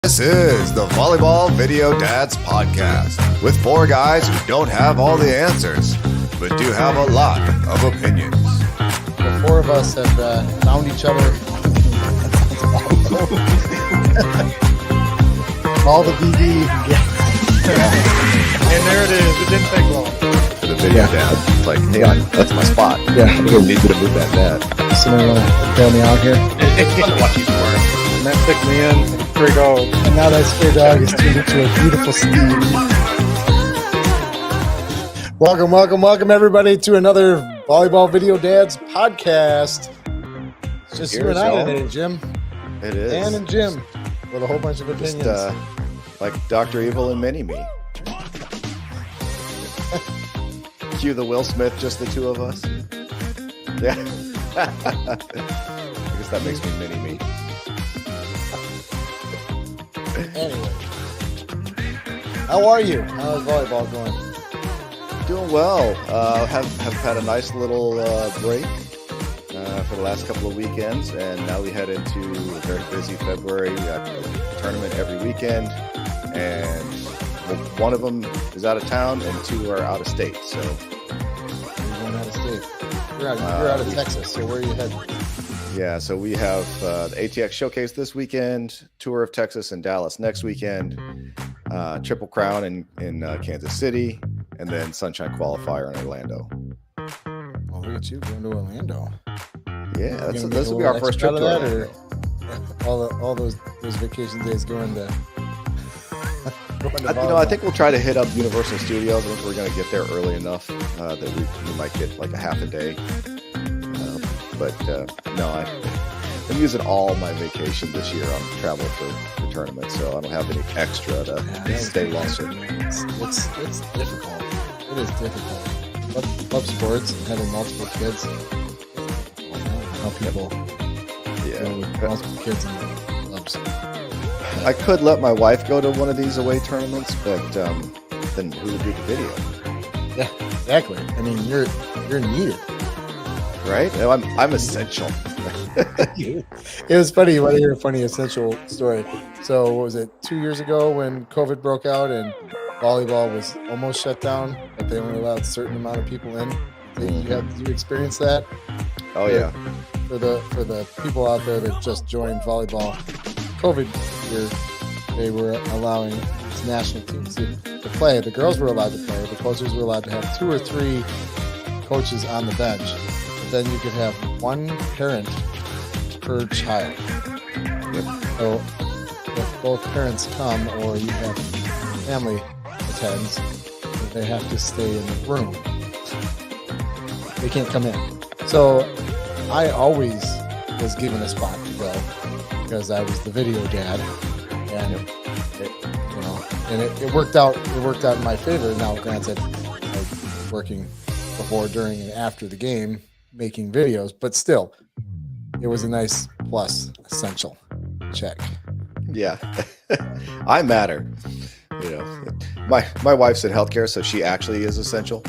This is the Volleyball Video Dads Podcast with four guys who don't have all the answers, but do have a lot of opinions. The four of us have found each other. All the BD. And there it is. It didn't take long. For the video dad, it's like, hey, that's my spot. Yeah. I need you to move that net. Somebody want to bail me out here? It's fun to watch you squirt. And that took me in. Stray dog. And now that stray dog is turned into a beautiful steed. Welcome, everybody, to another Volleyball Video Dads Podcast. It's just you and I today, Jim. It is. Dan and Jim with a whole bunch of opinions. Just, like Dr. Evil and Mini-Me. Cue the Will Smith, just the two of us. Yeah. I guess that makes me Mini-Me. Anyway, how are you? How's volleyball going? Doing well. Have had a nice little break for the last couple of weekends, and now we head into a very busy February. We got a tournament every weekend, and one of them is out of town, and two are out of state. So you're going out of state. You're out of Texas. So where are you heading? Yeah, so we have the ATX Showcase this weekend, Tour of Texas and Dallas next weekend, Triple Crown in Kansas City, and then Sunshine Qualifier in Orlando. Oh, look at you going to Orlando. Yeah, this will be our first trip to Orlando. All those vacation days going to I think we'll try to hit up Universal Studios. I think we're going to get there early enough that we might get like a half a day. No, I'm using all my vacation this year on travel for tournaments, so I don't have any extra to stay longer. It's difficult. It is difficult. Love sports and having multiple kids. How people with multiple kids and clubs. I could let my wife go to one of these away tournaments, but then who would do the video? Yeah, exactly. I mean, you're needed. Right? I'm essential. It was funny. You want to hear a funny essential story? So what was it, 2 years ago when COVID broke out and volleyball was almost shut down, but they only allowed a certain amount of people in? Did you experience that? Oh yeah. For the people out there that just joined volleyball COVID year, they were allowing these national teams to play. The girls were allowed to play. The coaches were allowed to have 2 or 3 coaches on the bench. Then you could have one parent per child. Yep. So if both parents come or you have family attends, they have to stay in the room. They can't come in. So I always was given a spot to go because I was the video dad, and it worked out. It worked out in my favor. Now, granted, I was working before, during, and after the game, making videos, but still, it was a nice plus essential check. Yeah. I matter. My wife's in healthcare, so she actually is essential.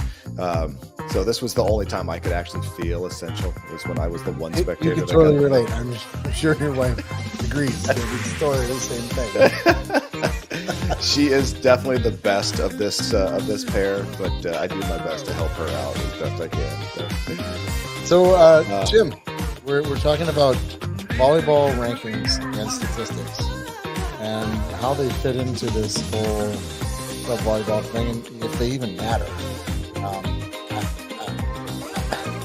So this was the only time I could actually feel essential, was when I was the one spectator. You can totally relate. I'm sure your wife agrees. It's totally the same thing. She is definitely the best of this pair, but I do my best to help her out as best I can. So, Jim, we're talking about volleyball rankings and statistics and how they fit into this whole club volleyball thing, and if they even matter.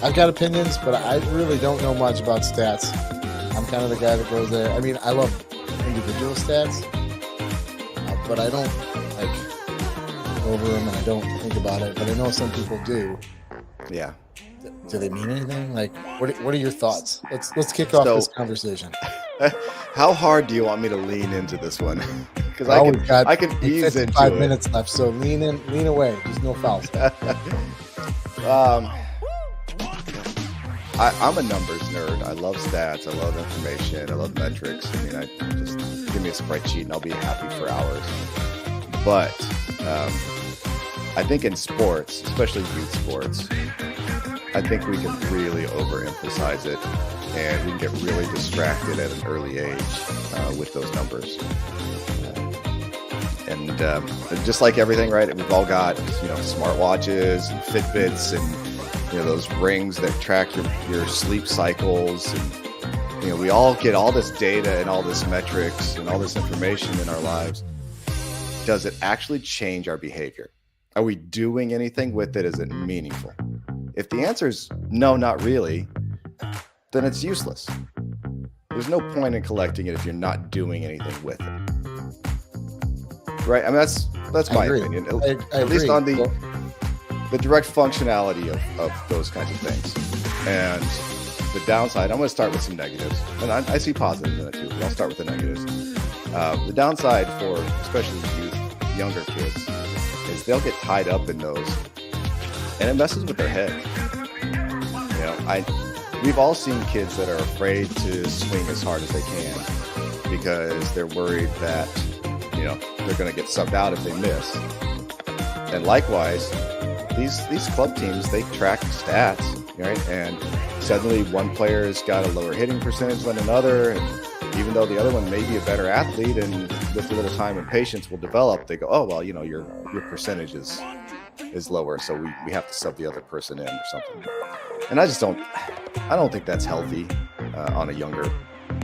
I've got opinions, but I really don't know much about stats. I'm kind of the guy that goes there. I mean, I love individual stats, but I don't go over them and I don't think about it. But I know some people do. Yeah. Do they mean anything? Like, what are your thoughts? Let's kick off this conversation. How hard do you want me to lean into this one? Because I can ease into 5 minutes left, so lean away. There's no fouls. I'm a numbers nerd. I love stats. I love information. I love metrics. I mean, I just give me a spreadsheet and I'll be happy for hours. But I think in sports, especially youth sports, I think we can really overemphasize it, and we can get really distracted at an early age with those numbers. And just like everything, right? We've all got, smartwatches and Fitbits and, those rings that track your sleep cycles. And, we all get all this data and all this metrics and all this information in our lives. Does it actually change our behavior? Are we doing anything with it? Is it meaningful? If the answer is no, not really, then it's useless. There's no point in collecting it if you're not doing anything with it. Right? I mean, that's my opinion. At least on the direct functionality of those kinds of things. And the downside, I'm going to start with some negatives. And I see positives in it too, but I'll start with the negatives. The downside for especially younger kids is they'll get tied up in those, and it messes with their head. We've all seen kids that are afraid to swing as hard as they can because they're worried that they're going to get subbed out if they miss. And likewise, these club teams, they track stats, right? And suddenly one player's got a lower hitting percentage than another, and even though the other one may be a better athlete and with a little time and patience will develop, they go, oh well, your percentage is lower, so we have to sub the other person in or something. And I don't think that's healthy on a younger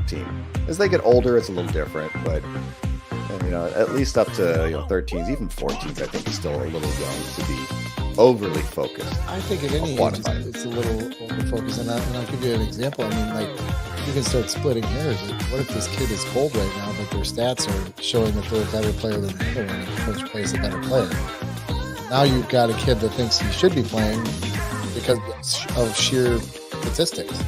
team. As they get older, it's a little different, but at least up to 13s, even 14s, I think is still a little young to be overly focused. I think at any age it's a little over focused, and I'll give you an example. I mean, like, you can start splitting hairs. What if this kid is cold right now, but their stats are showing that they're a better player than the other one, and the coach plays a better player? Now you've got a kid that thinks he should be playing because of sheer statistics.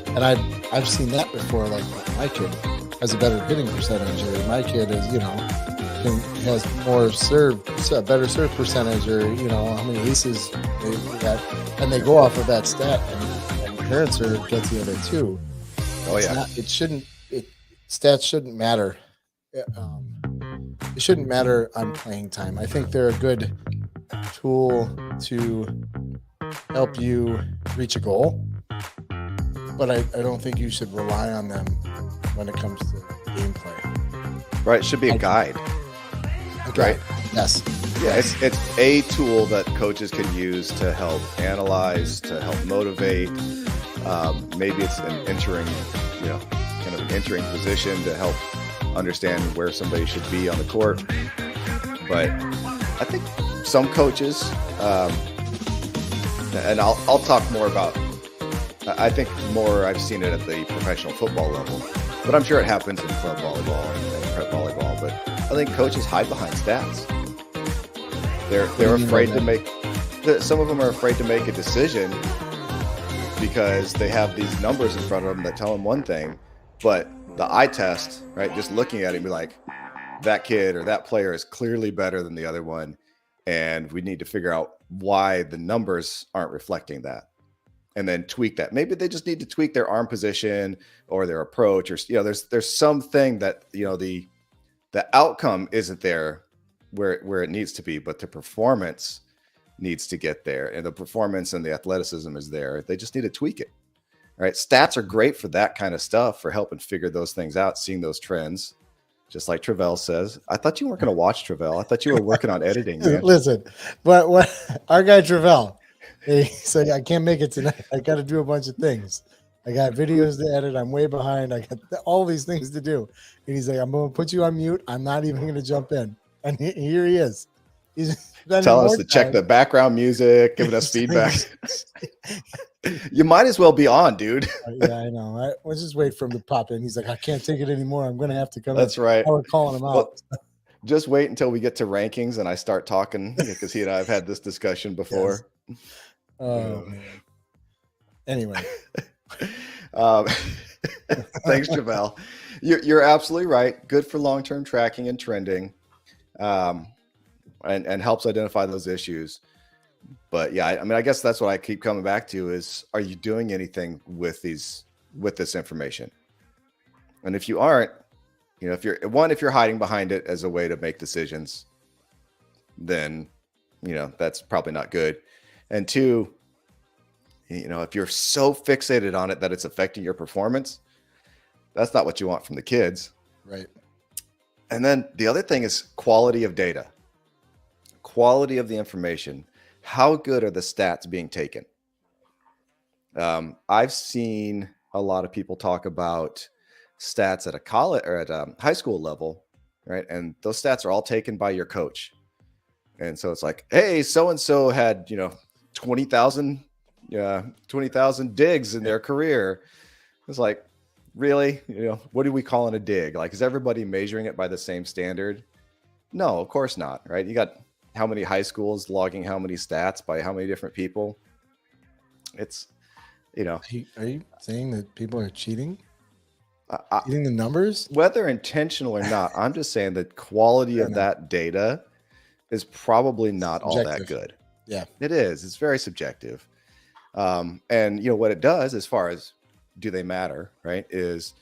And I've seen that before. Like, my kid has a better hitting percentage, or my kid is, has more a better serve percentage, or how many aces they got, and they go off of that stat, and parents are guilty of it too. Oh yeah, stats shouldn't matter. It shouldn't matter on playing time. I think they're a good tool to help you reach a goal, but I don't think you should rely on them when it comes to gameplay. Right, it should be a guide. Right? Yes. Yeah, it's a tool that coaches can use to help analyze, to help motivate. Maybe it's an entering position to help understand where somebody should be on the court. But I think some coaches, and I'll talk more about. I think more I've seen it at the professional football level, but I'm sure it happens in club volleyball and prep volleyball. But I think coaches hide behind stats. They're afraid to make. Some of them are afraid to make a decision because they have these numbers in front of them that tell them one thing, but the eye test, right? Just looking at it, and be like, that kid or that player is clearly better than the other one, and we need to figure out why the numbers aren't reflecting that. And then tweak that. Maybe they just need to tweak their arm position or their approach, or there's something that the outcome isn't there where it needs to be, but the performance needs to get there, and the performance and the athleticism is there. They just need to tweak it. All right, stats are great for that kind of stuff, for helping figure those things out, seeing those trends. Just like Travell says, I thought you weren't going to watch Travell. I thought you were working on editing, man. Listen, what our guy Travell. He said, I can't make it tonight. I got to do a bunch of things. I got videos to edit. I'm way behind. I got all these things to do. And he's like, I'm going to put you on mute. I'm not even going to jump in. And here he is. He's telling us to check the background music, giving us feedback. You might as well be on, dude. Yeah, I know. Let's just wait for him to pop in. He's like, I can't take it anymore. I'm going to have to come That's in. right. We're calling him out. Well, just wait until we get to rankings and I start talking, because he and I have had this discussion before. Yes. Oh, man. Anyway. Thanks, Travell. You're absolutely right. Good for long-term tracking and trending, and helps identify those issues. But yeah, I mean, I guess that's what I keep coming back to is, are you doing anything with this information? And if you aren't, if you're hiding behind it as a way to make decisions, then, that's probably not good. And two, if you're so fixated on it that it's affecting your performance, that's not what you want from the kids. Right. And then the other thing is quality of data, quality of the information. How good are the stats being taken? I've seen a lot of people talk about stats at a college or at a high school level, right? And those stats are all taken by your coach. And so it's like, hey, so-and-so had, 20,000 digs in their career. It's like, really? What are we calling a dig? Like, is everybody measuring it by the same standard? No, of course not, right? You got how many high schools logging how many stats by how many different people? It's, Are you saying that people are cheating? I, Cheating the numbers? whether intentional or not, I'm just saying the quality Fair of enough. that data is probably not all that Subjective. good. Yeah. It is. It's very subjective. And what it does as far as do they matter, right, is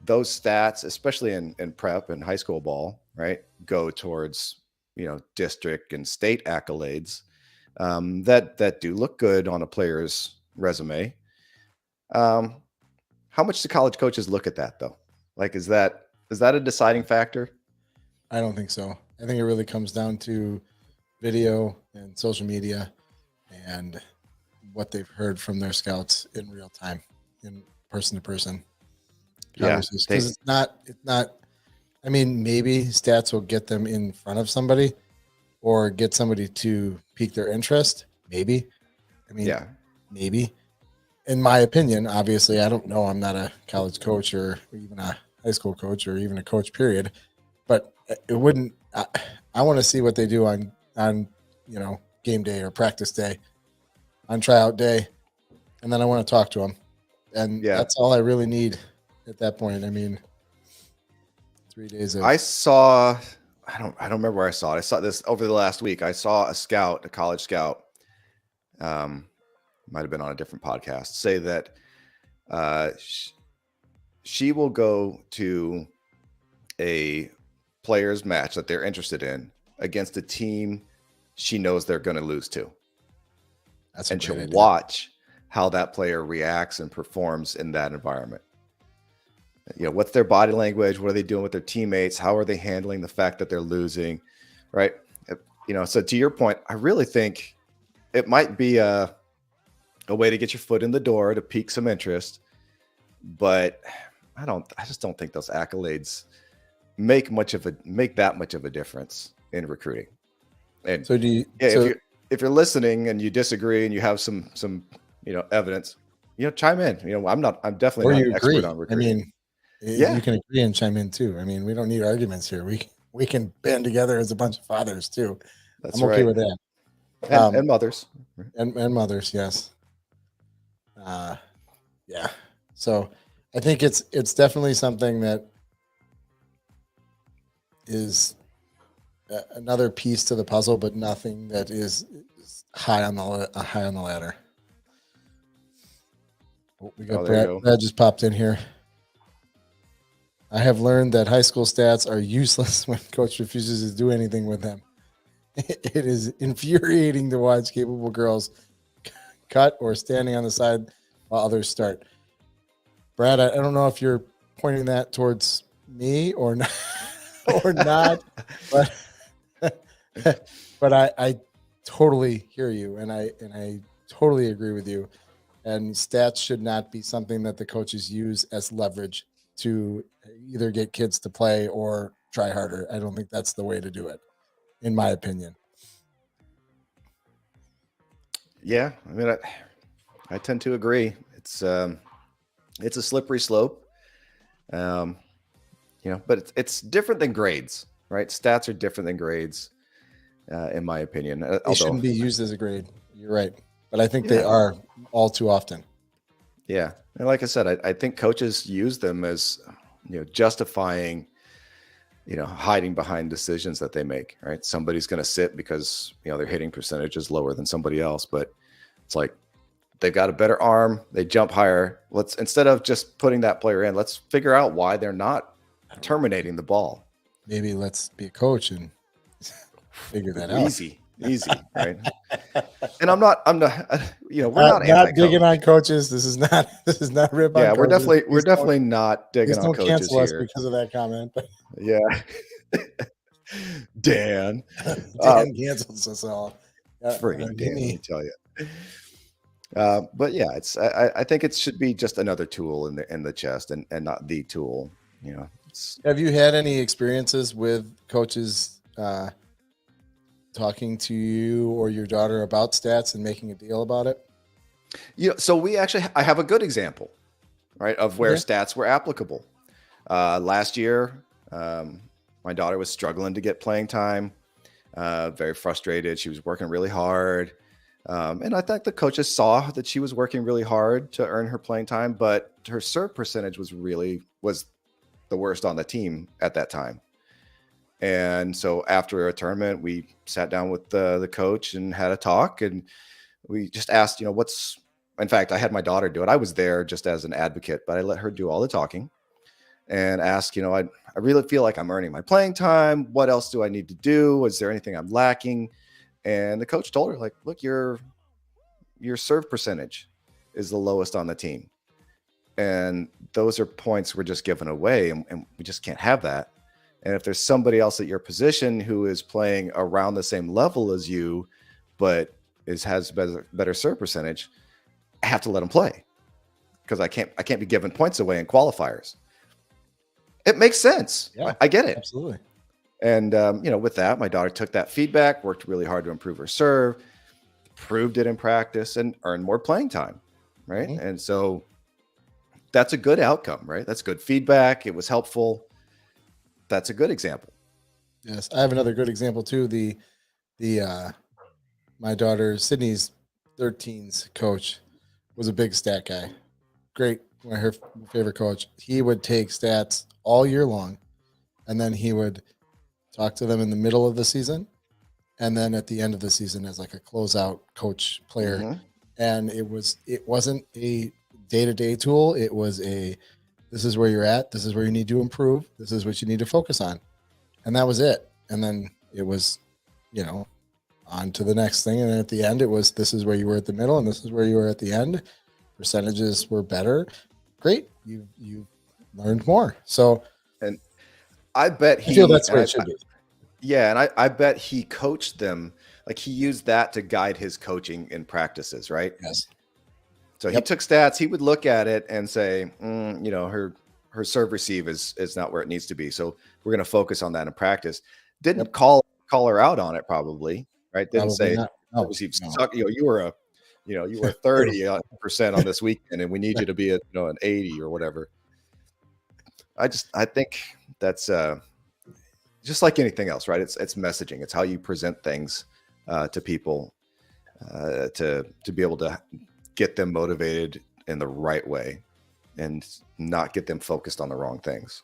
those stats, especially in prep and high school ball, right, go towards, district and state accolades that do look good on a player's resume. How much do college coaches look at that though? Like, is that a deciding factor? I don't think so. I think it really comes down to video and social media and what they've heard from their scouts in real time, in person to person. Yeah, Because it's not, I mean, maybe stats will get them in front of somebody or get somebody to pique their interest. Maybe. I mean, yeah, maybe. In my opinion, obviously, I don't know. I'm not a college coach or even a high school coach or even a coach, period. But it wouldn't. I want to see what they do on game day or practice day, on tryout day, and then I want to talk to them, and yeah. that's all I really need at that point. I mean, 3 days of I saw. I don't remember where I saw it. I saw this over the last week. I saw a college scout. Might have been on a different podcast. Say that she will go to a player's match that they're interested in against a team she knows they're going to lose to. that's And she'll watch how that player reacts and performs in that environment. What's their body language? What are they doing with their teammates? How are they handling the fact that they're losing? Right. So to your point, I really think it might be a way to get your foot in the door to pique some interest, but I just don't think those accolades make that much of a difference in recruiting. And So if you're listening and you disagree and you have some evidence, chime in. I'm definitely or not you an expert agree? on I recruiting. mean, Yeah. you can agree and chime in too. I mean, we don't need arguments here. We can band together as a bunch of fathers too. That's I'm okay right. with that. And mothers. And mothers, yes. Yeah. So I think it's definitely something that is another piece to the puzzle, but nothing that is high on the ladder. Oh, we got Oh, there you Brad. go. Brad just popped in here. I have learned that high school stats are useless when coach refuses to do anything with them. It is infuriating to watch capable girls cut or standing on the side while others start. Brad, I don't know if you're pointing that towards me or not, but I totally hear you, and I totally agree with you. And stats should not be something that the coaches use as leverage to either get kids to play or try harder. I don't think that's the way to do it, in my opinion. Yeah, I mean, I tend to agree. It's a slippery slope, but it's different than grades, right? Stats are different than grades, in my opinion. They shouldn't be used as a grade. You're right, but I think they are all too often. Yeah, and like I said, I think coaches use them as justifying, hiding behind decisions that they make. Right, somebody's going to sit because their hitting percentage is lower than somebody else, but it's like they've got a better arm, they jump higher. Let's, instead of just putting that player in, let's figure out why they're not terminating the ball. Maybe let's be a coach and figure that out. Easy. easy, right? And I'm not, we're not Not digging anti-coach. on coaches. This is not rip on Yeah, coaches. we're definitely not Please digging on don't coaches cancel us here. because of that comment. But Yeah. Dan. Dan cancels us all. Friggin' Dan, let me. me tell you. But yeah, I think it should be just another tool in the chest and not the tool. Have you had any experiences with coaches talking to you or your daughter about stats and making a deal about it? So I have a good example, right, of where Okay. stats were applicable. Last year, my daughter was struggling to get playing time, very frustrated. She was working really hard. And I think the coaches saw that she was working really hard to earn her playing time, but her serve percentage was the worst on the team at that time. And so after a tournament, we sat down with the coach and had a talk, and we just asked, in fact, I had my daughter do it. I was there just as an advocate, but I let her do all the talking and ask, I really feel like I'm earning my playing time. What else do I need to do? Is there anything I'm lacking? And the coach told her, like, look, your serve percentage is the lowest on the team. And those are points we're just giving away, and we just can't have that. And if there's somebody else at your position who is playing around the same level as you, but has better serve percentage, I have to let them play because I can't be giving points away in qualifiers. It makes sense. Yeah, I get it. Absolutely. And, with that, my daughter took that feedback, worked really hard to improve her serve, proved it in practice, and earned more playing time, right? Mm-hmm. And so that's a good outcome, right? That's good feedback. It was helpful. That's a good example. Yes. I have another good example too. My daughter, Sydney's 13's coach was a big stat guy. Great. Her favorite coach. He would take stats all year long, and then he would talk to them in the middle of the season, and then at the end of the season as like a closeout coach player. Mm-hmm. And it wasn't a day-to-day tool. It was this is where you're at. This is where you need to improve. This is what you need to focus on. And that was it. And then it was, on to the next thing. And then at the end, it was, this is where you were at the middle and this is where you were at the end. Percentages were better. Great. You learned more. So, and I bet I feel that's where it should be. Yeah. And I bet he coached them. Like he used that to guide his coaching in practices, right? Yes. So he took stats, he would look at it and say, her serve receive is not where it needs to be. So we're going to focus on that in practice. Didn't call her out on it probably, right? Didn't say receive suck. You were 30% on this weekend and we need you to be at an 80 or whatever. I think that's just like anything else, right? It's messaging. It's how you present things to people to be able to get them motivated in the right way and not get them focused on the wrong things.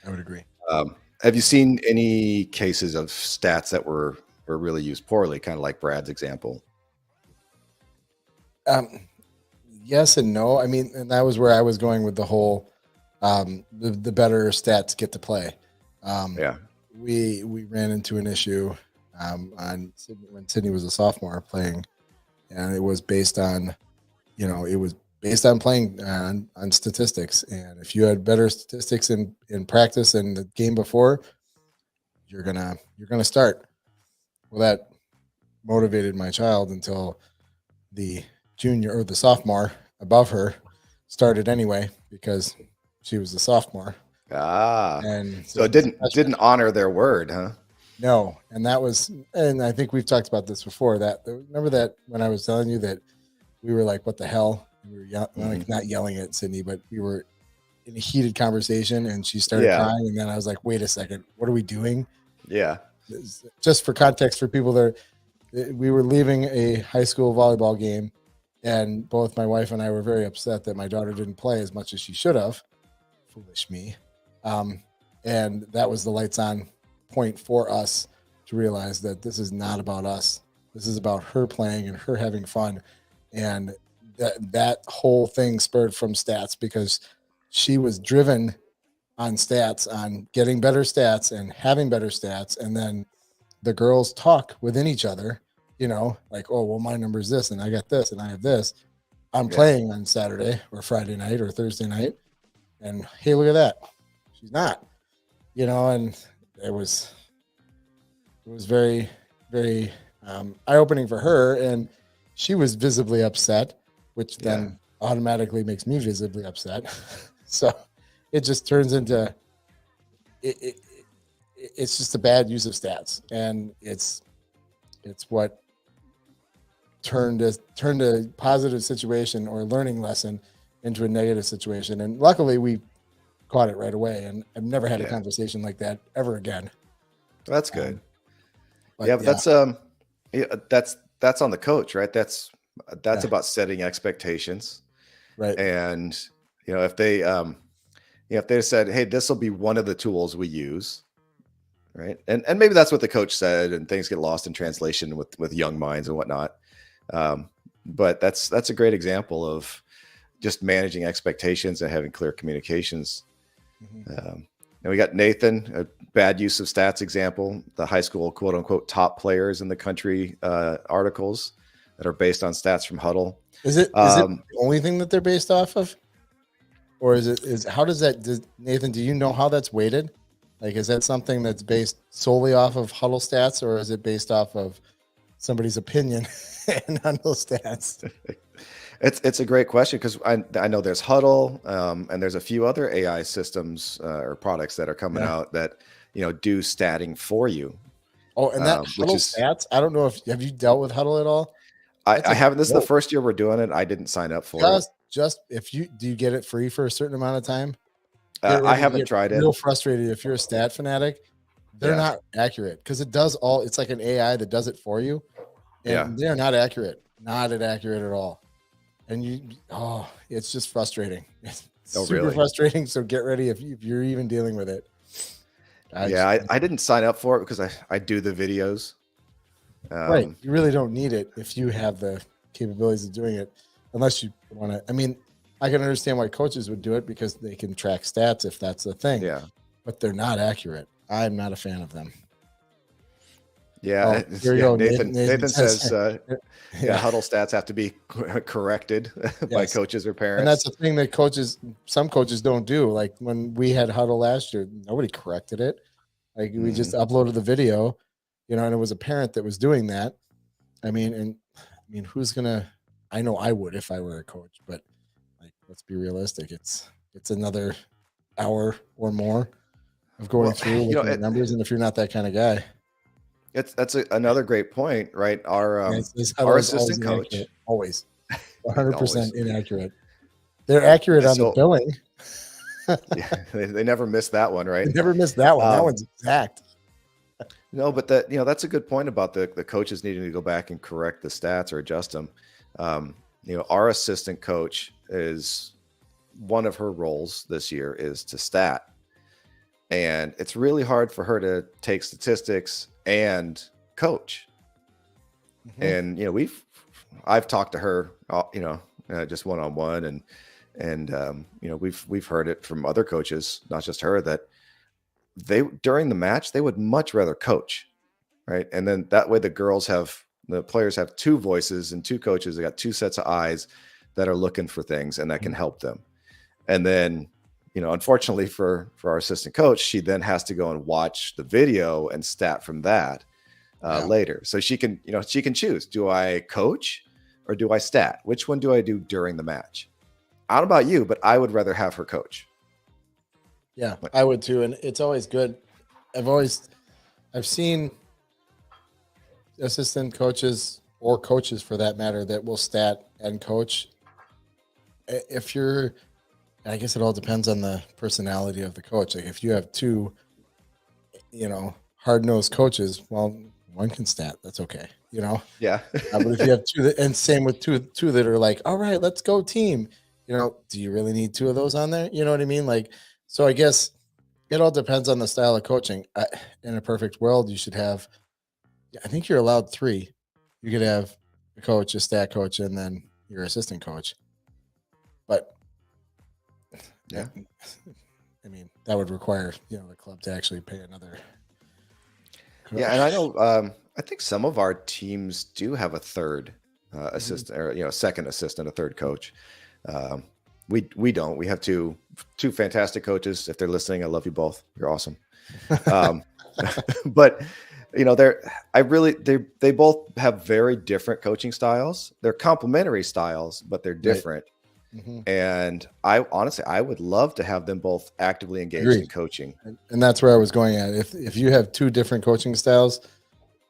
I would agree. Have you seen any cases of stats that were really used poorly, kind of like Brad's example? Yes and no. I mean, and that was where I was going with the whole the better stats get to play. We ran into an issue on Sydney, when Sydney was a sophomore playing, and it was based on playing on statistics. And if you had better statistics in practice than the game before, you're gonna start. Well, that motivated my child until the junior or the sophomore above her started anyway, because she was the sophomore. And so it didn't honor their word, huh? No. And I think we've talked about this before, remember that when I was telling you that we were like, what the hell? We were not yelling at Sydney, but we were in a heated conversation and she started crying. And then I was like, wait a second, what are we doing? Yeah. Just for context for people there, we were leaving a high school volleyball game, and both my wife and I were very upset that my daughter didn't play as much as she should have. Foolish me. And that was the lights on point for us to realize that this is not about us. This is about her playing and her having fun. And that whole thing spurred from stats, because she was driven on stats, on getting better stats and having better stats. And then the girls talk within each other, like, oh, well, my number is this, and I got this, and I have this. I'm playing on Saturday or Friday night or Thursday night, and hey, look at that. She's not, and it was very, very eye-opening for her, and she was visibly upset, which then automatically makes me visibly upset. So it just turns into it's just a bad use of stats, and it's what turned a positive situation or learning lesson into a negative situation. And luckily we caught it right away, and I've never had a conversation like that ever again. That's good. But that's on the coach, right? That's about setting expectations, right? And if they if they said, hey, this will be one of the tools we use, right? And maybe that's what the coach said, and things get lost in translation with young minds and whatnot. But that's a great example of just managing expectations and having clear communications. And we got Nathan, a bad use of stats example, the high school quote unquote top players in the country articles that are based on stats from Huddle. Is it the only thing that they're based off of? Or Nathan, do you know how that's weighted? Like, is that something that's based solely off of Huddle stats, or is it based off of somebody's opinion and on those stats? It's a great question, because I know there's Huddle, and there's a few other AI systems or products that are coming out that do statting for you. Oh, and that Huddle stats, I don't know have you dealt with Huddle at all? I haven't. This is the first year we're doing it. I didn't sign up for it. Just do you get it free for a certain amount of time? I haven't tried it. Real frustrated if you're a stat fanatic. They're not accurate, because it's like an AI that does it for you, and they're not accurate, not accurate at all. And it's just frustrating. It's super frustrating. So get ready if you're even dealing with it. I didn't sign up for it because I do the videos. Right. You really don't need it if you have the capabilities of doing it, unless you want to. I mean, I can understand why coaches would do it, because they can track stats if that's the thing. Yeah. But they're not accurate. I'm not a fan of them. Yeah. Here you go. Nathan says Huddle stats have to be corrected by coaches or parents. And that's the thing that some coaches don't do. Like when we had Huddle last year, nobody corrected it. Like we just uploaded the video, and it was a parent that was doing that. I mean, who's gonna? I know I would if I were a coach, but like, let's be realistic. It's another hour or more of going through the numbers, and if you're not that kind of guy. That's another great point, right? Our assistant coach always 100% inaccurate. They're accurate on the billing. They never miss that one, right? They never miss that one. That one's exact. No, but that's a good point about the coaches needing to go back and correct the stats or adjust them. Our assistant coach, is one of her roles this year is to stat, and it's really hard for her to take statistics and coach. And I've talked to her just one-on-one, and we've heard it from other coaches, not just her, that during the match they would much rather coach, right? And then that way the players have two voices and two coaches. They got two sets of eyes that are looking for things, and that can help them. And then unfortunately for our assistant coach, she then has to go and watch the video and stat from that later. So she can choose, do I coach or do I stat? Which one do I do during the match? I don't know about you, but I would rather have her coach. Yeah, I would too. And it's always good. I've seen assistant coaches, or coaches for that matter, that will stat and coach. I guess it all depends on the personality of the coach. Like if you have two, hard-nosed coaches, well, one can stat. That's okay, Yeah. But if you have two, and same with two that are like, all right, let's go team. Do you really need two of those on there? You know what I mean? Like, so I guess it all depends on the style of coaching. In a perfect world, you should have, I think you're allowed three. You could have a coach, a stat coach, and then your assistant coach. But yeah, I mean, that would require the club to actually pay Yeah, and I know. I think some of our teams do have a third assistant, or second assistant, a third coach. Um, we don't. We have two fantastic coaches. If they're listening, I love you both. You're awesome. Um, but they both have very different coaching styles. They're complementary styles, but they're different. Mhm. And I would love to have them both actively engaged Agreed. in coaching. And that's where I was going at. If you have two different coaching styles,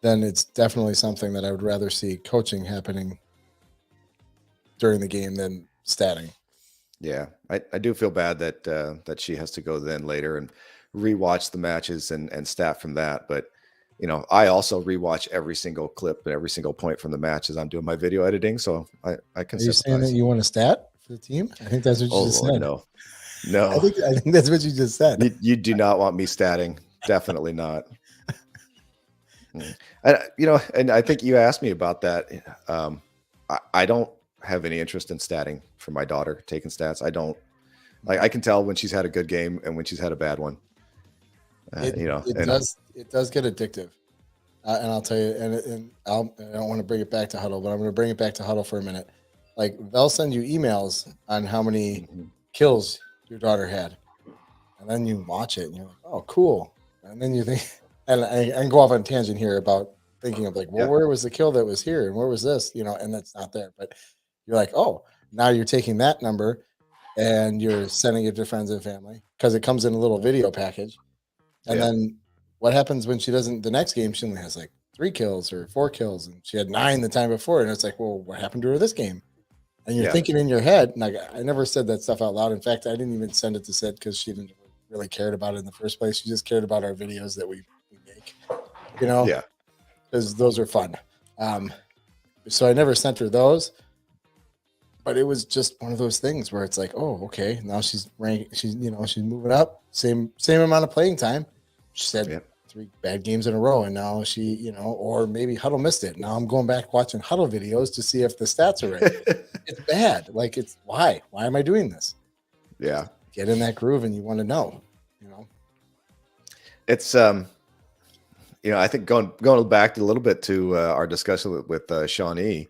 then it's definitely something that I would rather see coaching happening during the game than statting. Yeah, I do feel bad that she has to go then later and rewatch the matches and stat from that. But I also rewatch every single clip and every single point from the match as I'm doing my video editing. So I can Are you saying that sympathize. you want a stat for the team? I think that's what you Oh just Lord, said. no. I think that's what you just said. You do not want me statting. Definitely not. And I think you asked me about that. I don't have any interest in statting for my daughter, taking stats. I don't. Like, I can tell when she's had a good game and when she's had a bad one. It does get addictive, and I'll tell you. And I don't want to bring it back to Huddle, but I'm going to bring it back to Huddle for a minute. Like, they'll send you emails on how many kills your daughter had, and then you watch it and you're like, oh, cool. And then you think, and I can go off on a tangent here about thinking of like, well, where was the kill that was here, and where was this, and that's not there. But you're like, oh, now you're taking that number and you're sending it to friends and family because it comes in a little video package. And then what happens when she doesn't? The next game, she only has like 3 kills or 4 kills, and she had 9 the time before. And it's like, well, what happened to her this game? And you're thinking in your head. And I never said that stuff out loud. In fact, I didn't even send it to Sid because she didn't really cared about it in the first place. She just cared about our videos that we make, Yeah. because those are fun. So I never sent her those. But it was just one of those things where it's like, oh, okay, now she's ranking, she's moving up, same amount of playing time. She said 3 bad games in a row, and now she, or maybe Huddle missed it. Now I'm going back watching Huddle videos to see if the stats are right. It's bad. Like, it's why am I doing this? Yeah. Get in that groove, and you want to know. It's I think going back a little bit to our discussion with Shawnee,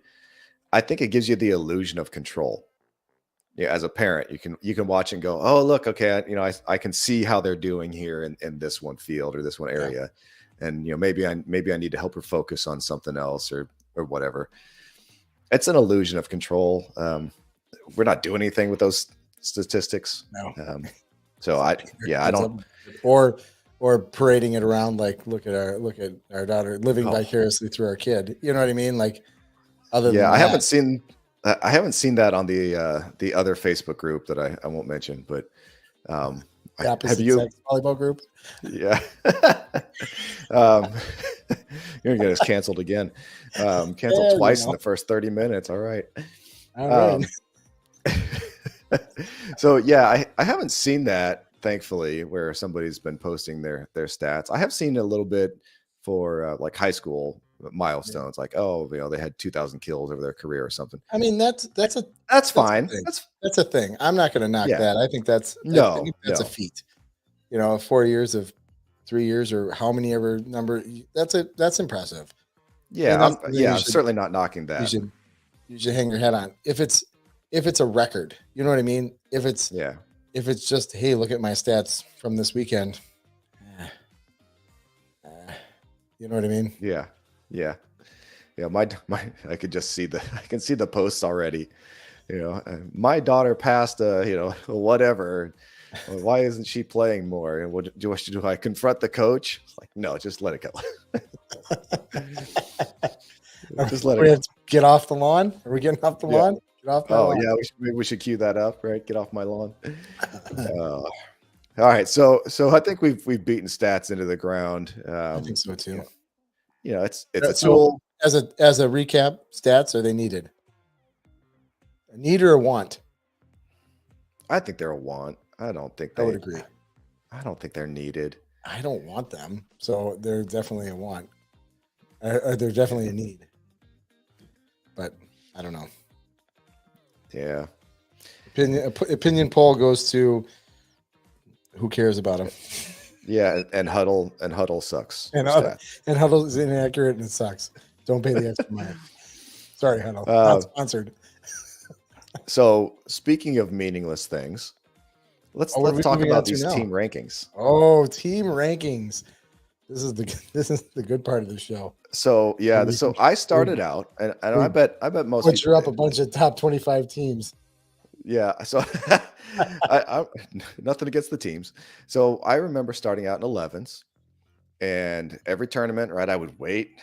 I think it gives you the illusion of control. Yeah, as a parent, you can watch and go, oh, look, okay, I can see how they're doing here in this one field or this one area, and maybe I need to help her focus on something else or whatever. It's an illusion of control. We're not doing anything with those statistics. No. So I don't. Or parading it around like, look at our daughter living vicariously through our kid. You know what I mean? Like, other than I haven't seen that on the other Facebook group that I won't mention, but have you sex volleyball group? Yeah. You're gonna get us canceled again. Canceled twice in the first 30 minutes. All right. So I haven't seen that, thankfully, where somebody's been posting their stats. I have seen a little bit for like high school milestones, like, they had 2,000 kills over their career or something. I mean, that's fine. That's a thing. I'm not going to knock that. I think that's a feat. 4 years of 3 years or how many ever number. That's impressive. Yeah, I'm certainly not knocking that. You should hang your head on if it's a record. You know what I mean? If it's just, hey, look at my stats from this weekend. You know what I mean? Yeah. My I could just see the posts already. My daughter passed whatever. Well, why isn't she playing more? And what do I confront the coach? It's like, no, just let it go. Just let it go. Have to get off the lawn. Are we getting off the lawn? Get off my lawn. Yeah, we should cue that up, right? Get off my lawn. All right, so I think we've beaten stats into the ground. I think so too. It's a tool. As a recap, stats, are they needed? A need or a want? I think they're a want. I would agree. I don't think they're needed. I don't want them, so they're definitely a want. They're definitely a need. But I don't know. Yeah. Opinion poll goes to who cares about them. Yeah, and huddle sucks. And Stat. Huddle is inaccurate and it sucks. Don't pay the extra money. Sorry, Huddle. Uh, Not sponsored. so speaking of meaningless things, let's What are we talk moving on about to these now? team rankings. Oh, team rankings. This is the good part of the show. So yeah, so I started out, and I bet most Put people you up did. a bunch of top 25 teams. Yeah, so I nothing against the teams. So I remember starting out in 11s, and every tournament, right? I would wait.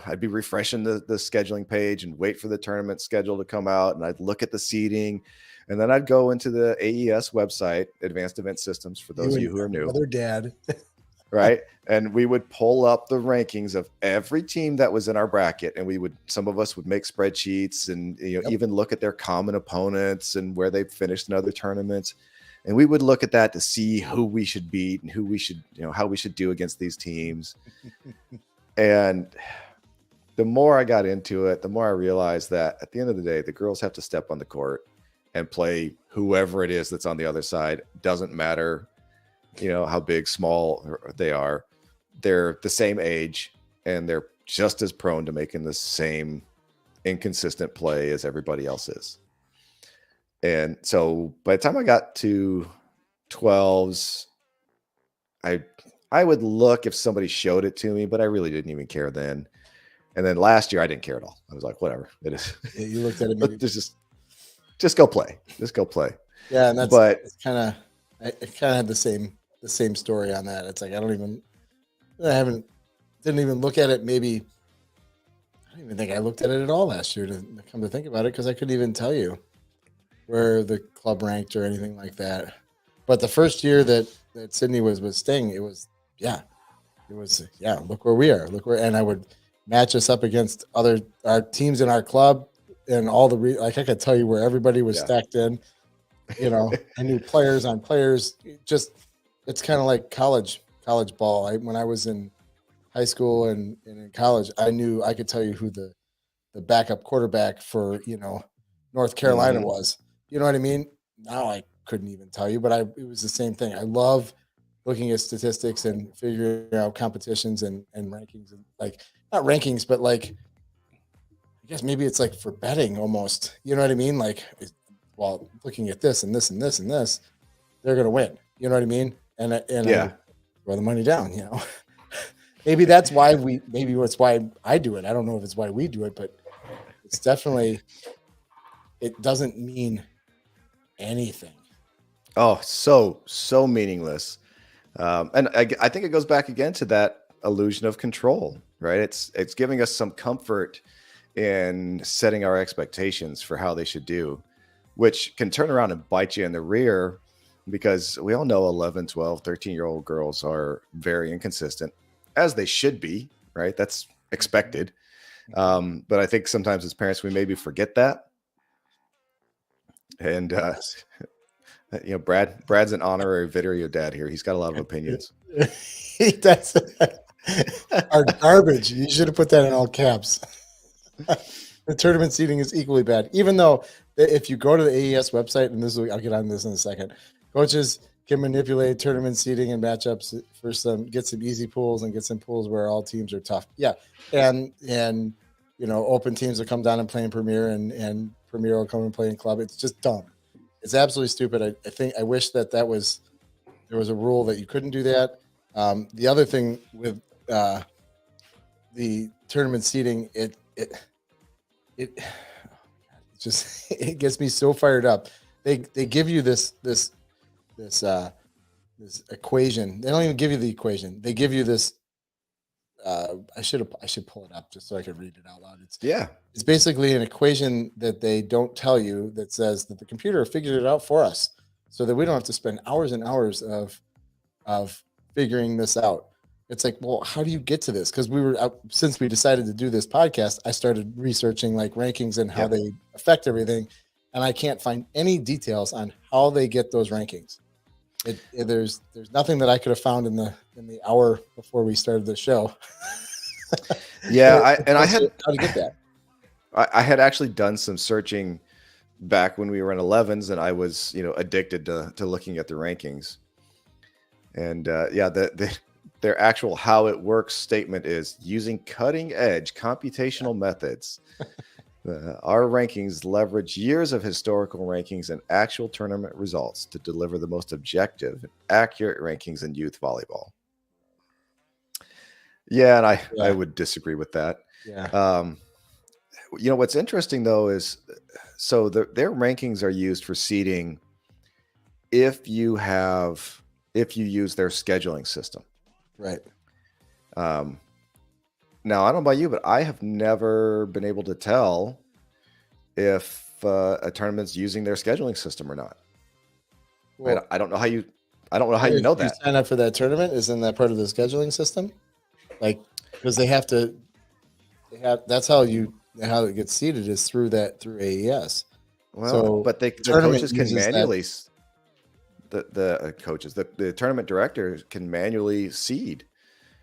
I'd be refreshing the scheduling page and wait for the tournament schedule to come out, and I'd look at the seating, and then I'd go into the AES website, Advanced Event Systems, for those of you who are new. Other dad. Right. And we would pull up the rankings of every team that was in our bracket. And some of us would make spreadsheets and, even look at their common opponents and where they've finished in other tournaments. And we would look at that to see who we should beat and who we should, how we should do against these teams. And the more I got into it, the more I realized that at the end of the day, the girls have to step on the court and play whoever it is that's on the other side. Doesn't matter how big, small they are. They're the same age, and they're just as prone to making the same inconsistent play as everybody else is. And so by the time I got to 12s, I would look if somebody showed it to me, but I really didn't even care then. And then last year I didn't care at all. I was like, whatever it is. Yeah, you looked at it. But just go play. Just go play. Yeah, and it's kind of had the same story on that. It's like didn't even look at it. Maybe I don't even think I looked at it at all last year to come to think about it, because I couldn't even tell you where the club ranked or anything like that. But the first year that Sydney was with Sting, it was look where we are, and I would match us up against our teams in our club and all I could tell you where everybody was stacked in. I knew players on players. It's kind of like college ball. When I was in high school and in college, I could tell you who the backup quarterback for North Carolina was. You know what I mean? Now I couldn't even tell you, but it was the same thing. I love looking at statistics and figuring out competitions and rankings, and not rankings, but I guess maybe it's like for betting almost. You know what I mean? Looking at this and this and this and this, they're gonna win. You know what I mean? And I throw the money down. Maybe that's why it's why I do it. I don't know if it's why we do it, but it's definitely, it doesn't mean anything. Oh, so meaningless. And I think it goes back again to that illusion of control, right? It's giving us some comfort in setting our expectations for how they should do, which can turn around and bite you in the rear, because we all know 11, 12, 13-year-old girls are very inconsistent, as they should be, right? That's expected. But I think sometimes as parents, we maybe forget that. And, Brad's an honorary video dad here. He's got a lot of opinions. That's our garbage. You should have put that in all caps. The tournament seating is equally bad, even though if you go to the AES website, and I'll get on this in a second, coaches can manipulate tournament seating and matchups get some easy pools and get some pools where all teams are tough. Yeah. And open teams will come down and play in Premier, and Premier will come and play in club. It's just dumb. It's absolutely stupid. I wish that there was a rule that you couldn't do that. The other thing with the tournament seating, it gets me so fired up. They give you this equation. They don't even give you the equation. They give you this. I should pull it up just so I could read it out loud. It's basically an equation that they don't tell you, that says that the computer figured it out for us, so that we don't have to spend hours and hours of figuring this out. It's like, well, how do you get to this? Because since we decided to do this podcast, I started researching rankings and how they affect everything, and I can't find any details on how they get those rankings. There's nothing that I could have found in the hour before we started the show. I had how to get that. I had actually done some searching back when we were in 11s, and I was addicted to looking at the rankings. And their actual how it works statement is using cutting edge computational methods. Our rankings leverage years of historical rankings and actual tournament results to deliver the most objective and accurate rankings in youth volleyball. Yeah, and I would disagree with that. Yeah. What's interesting though is, so their rankings are used for seeding if you use their scheduling system. Right. Now, I don't know about you, but I have never been able to tell if a tournament's using their scheduling system or not. Well, I don't know how you know that. You sign up for that tournament, isn't that part of the scheduling system? Like, because that's how it gets seeded, is through AES. Well, so but the coaches can manually the tournament director can manually seed.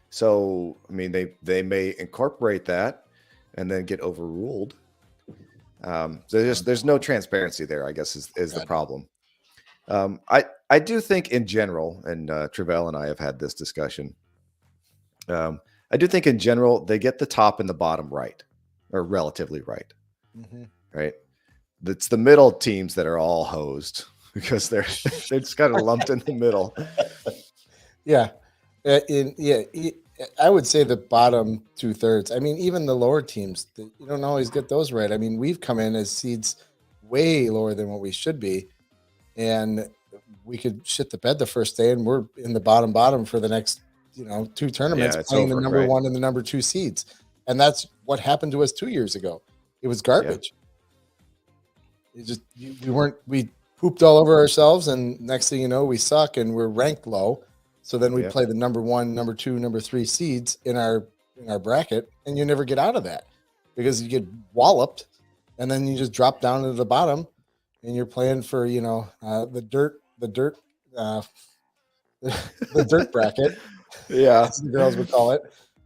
So, I mean, they may incorporate that and then get overruled. So there's no transparency there, I guess, is the problem. I do think in general, and Travell and I have had this discussion. I do think in general they get the top and the bottom right, or relatively right. Mm-hmm. Right. It's the middle teams that are all hosed because they're just kind of lumped in the middle. Yeah. I would say the bottom 2/3. I mean, even the lower teams, you don't always get those right. I mean, we've come in as seeds way lower than what we should be, and we could shit the bed the first day, and we're in the bottom for the next, 2 tournaments, playing the number 1 and the number 2 seeds. And that's what happened to us 2 years ago. It was garbage. Yeah. We pooped all over ourselves, and next thing you know, we suck and we're ranked low. So then we play the number 1, number 2, number 3 seeds in our bracket, and you never get out of that because you get walloped, and then you just drop down to the bottom, and you're playing for the dirt bracket. Yeah, as the girls would call it.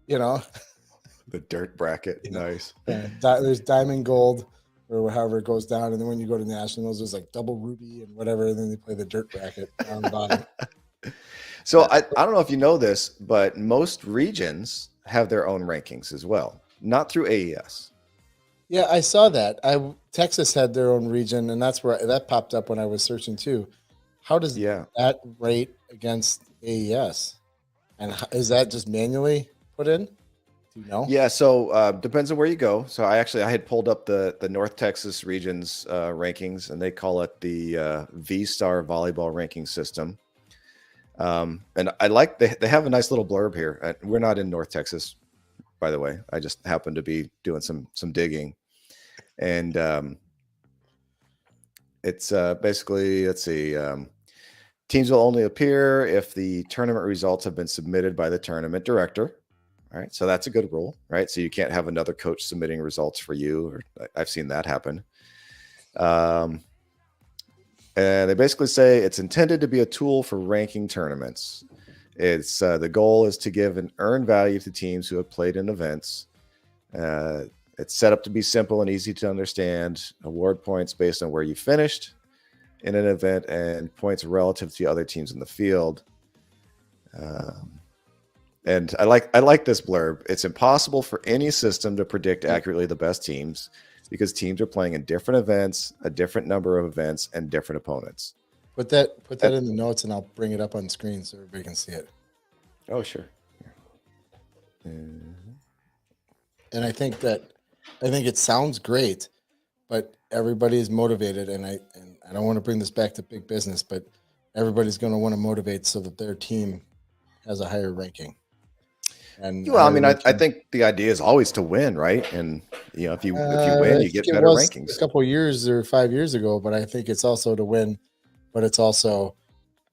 The dirt bracket. Nice. There's diamond, gold, or however it goes down, and then when you go to nationals, there's like double ruby and whatever, and then they play the dirt bracket on the bottom. So I don't know if you know this, but most regions have their own rankings as well, not through AES. Yeah, I saw that. Texas had their own region, and that's where that popped up when I was searching too. How does that rate against AES? And is that just manually put in? Do you know? Yeah, so depends on where you go. So I had pulled up the North Texas region's rankings, and they call it the V-Star Volleyball Ranking System. And I like they have a nice little blurb here. We're not in North Texas, by the way. I just happen to be doing some digging, and it's basically, let's see, teams will only appear if the tournament results have been submitted by the tournament director. All right, so that's a good rule, right? So you can't have another coach submitting results for you. I've seen that happen. And they basically say it's intended to be a tool for ranking tournaments. It's the goal is to give an earned value to teams who have played in events. It's set up to be simple and easy to understand. Award points based on where you finished in an event and points relative to other teams in the field. And I like this blurb. It's impossible for any system to predict accurately the best teams, because teams are playing in different events, a different number of events, and different opponents. Put that in the notes, and I'll bring it up on screen so everybody can see it. Oh, sure. And I think it sounds great, but everybody is motivated, and I don't want to bring this back to big business, but everybody's going to want to motivate so that their team has a higher ranking. And I think the idea is always to win, right? And if you win, you get better rankings. A couple years or 5 years ago, but I think it's also to win, but it's also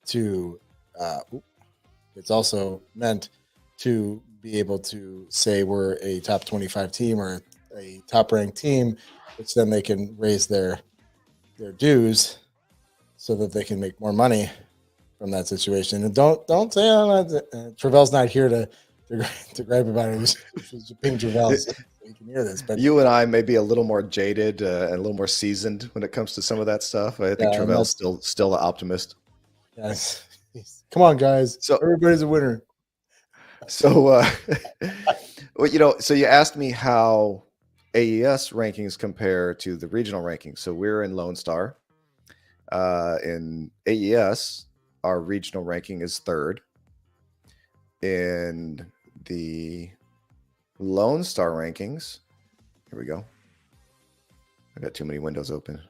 to it's also meant to be able to say we're a top 25 team or a top ranked team, which then they can raise their dues so that they can make more money from that situation. And don't say Travell's not here to gripe about it. Just ping Travell so you can hear this. But you and I may be a little more jaded and a little more seasoned when it comes to some of that stuff. I think Travell's still an optimist. Yes, Come on, guys. So Everybody's a winner. So, well, so you asked me how AES rankings compare to the regional rankings. So we're in Lone Star. In AES, our regional ranking is third. In the Lone Star rankings, here we go. I got too many windows open.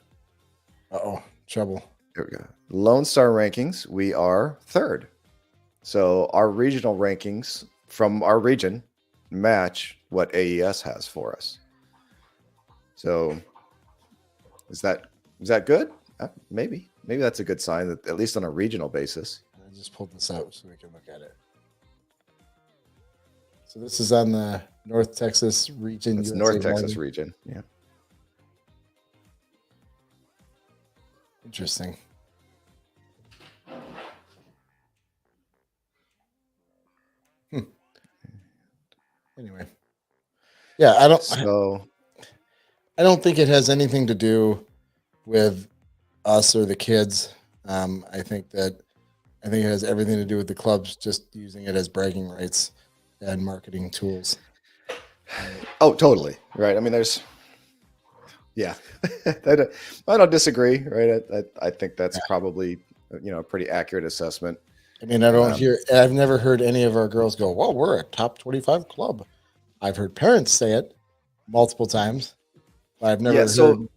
Uh-oh, trouble. Here we go. Lone Star rankings, we are third. So our regional rankings from our region match what AES has for us. So is that good? Maybe that's a good sign, that at least on a regional basis. I just pulled this out so we can look at it. So this is on the North Texas region. It's USA North Texas Volleyball. region. Yeah. Interesting. Anyway, yeah, I don't think it has anything to do with us or the kids. I think it has everything to do with the clubs just using it as bragging rights and marketing tools. Oh, totally. Right. I mean, I don't disagree. Right. I think that's probably, a pretty accurate assessment. I mean, I've never heard any of our girls go, well, we're a top 25 club. I've heard parents say it multiple times, but I've never heard.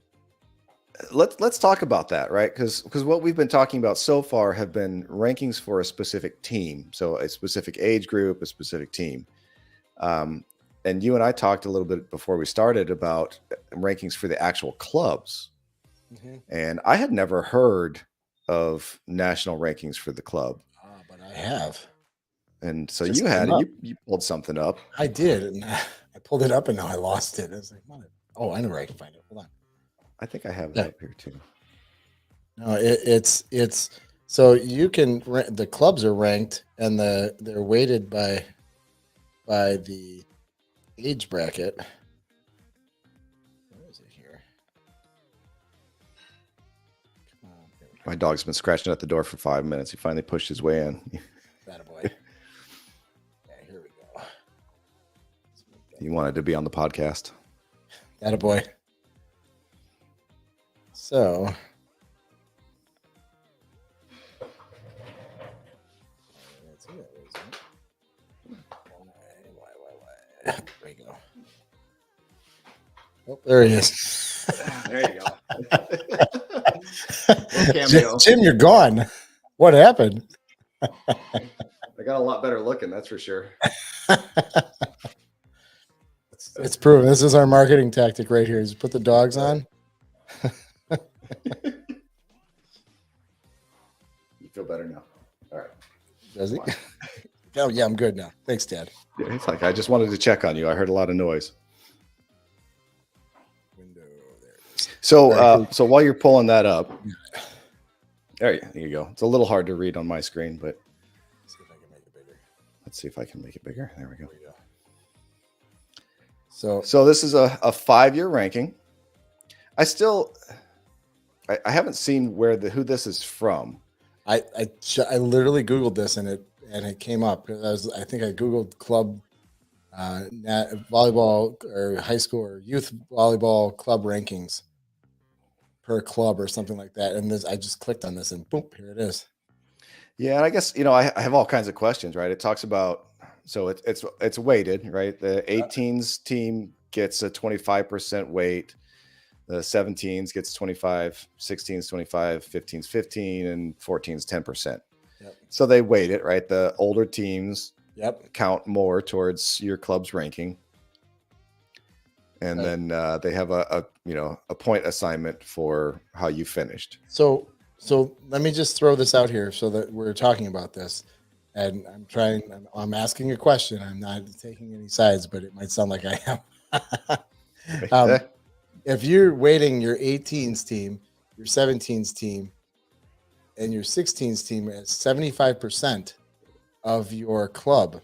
Let's talk about that, right? Because what we've been talking about so far have been rankings for a specific team. So a specific age group, a specific team. And you and I talked a little bit before we started about rankings for the actual clubs. Mm-hmm. And I had never heard of national rankings for the club. But I have. And so you pulled something up. I did. And I pulled it up and now I lost it. I was like, oh, I know where I can find it. Hold on. I think I have it up here too. No, it's so you can, the clubs are ranked and they're weighted by the age bracket. Where is it here? Come on. My dog's been scratching at the door for 5 minutes. He finally pushed his way in. That a boy. Yeah, here we go. You wanted to be on the podcast. That a boy. So there we go. Oh, there he is. There you go. Jim, you're gone. What happened? I got a lot better looking, that's for sure. It's proven. This is our marketing tactic right here. Just put the dogs on. You feel better now. All right. Does he? Oh, yeah, I'm good now. Thanks, Dad. Yeah, it's like I just wanted to check on you. I heard a lot of noise. Window there. So while you're pulling that up, there you go. It's a little hard to read on my screen, but see if I can make it bigger. Let's see if I can make it bigger. There we go. So this is a 5-year ranking. I haven't seen who this is from. I literally Googled this and it came up. I think I Googled club volleyball or high school or youth volleyball club rankings per club or something like that. And I just clicked on this and boom, here it is. Yeah, and I guess I have all kinds of questions, right? It talks about, so it's weighted, right? The 18s team gets a 25% weight. The 17s gets 25, 16s 25, 15s 15, and 14s 10%. Yep. So they weight it, right? The older teams count more towards your club's ranking. And then they have a point assignment for how you finished. So let me just throw this out here so that we're talking about this. And I'm asking a question. I'm not taking any sides, but it might sound like I am. If you're weighting your 18s team, your 17s team, and your 16s team at 75% of your club,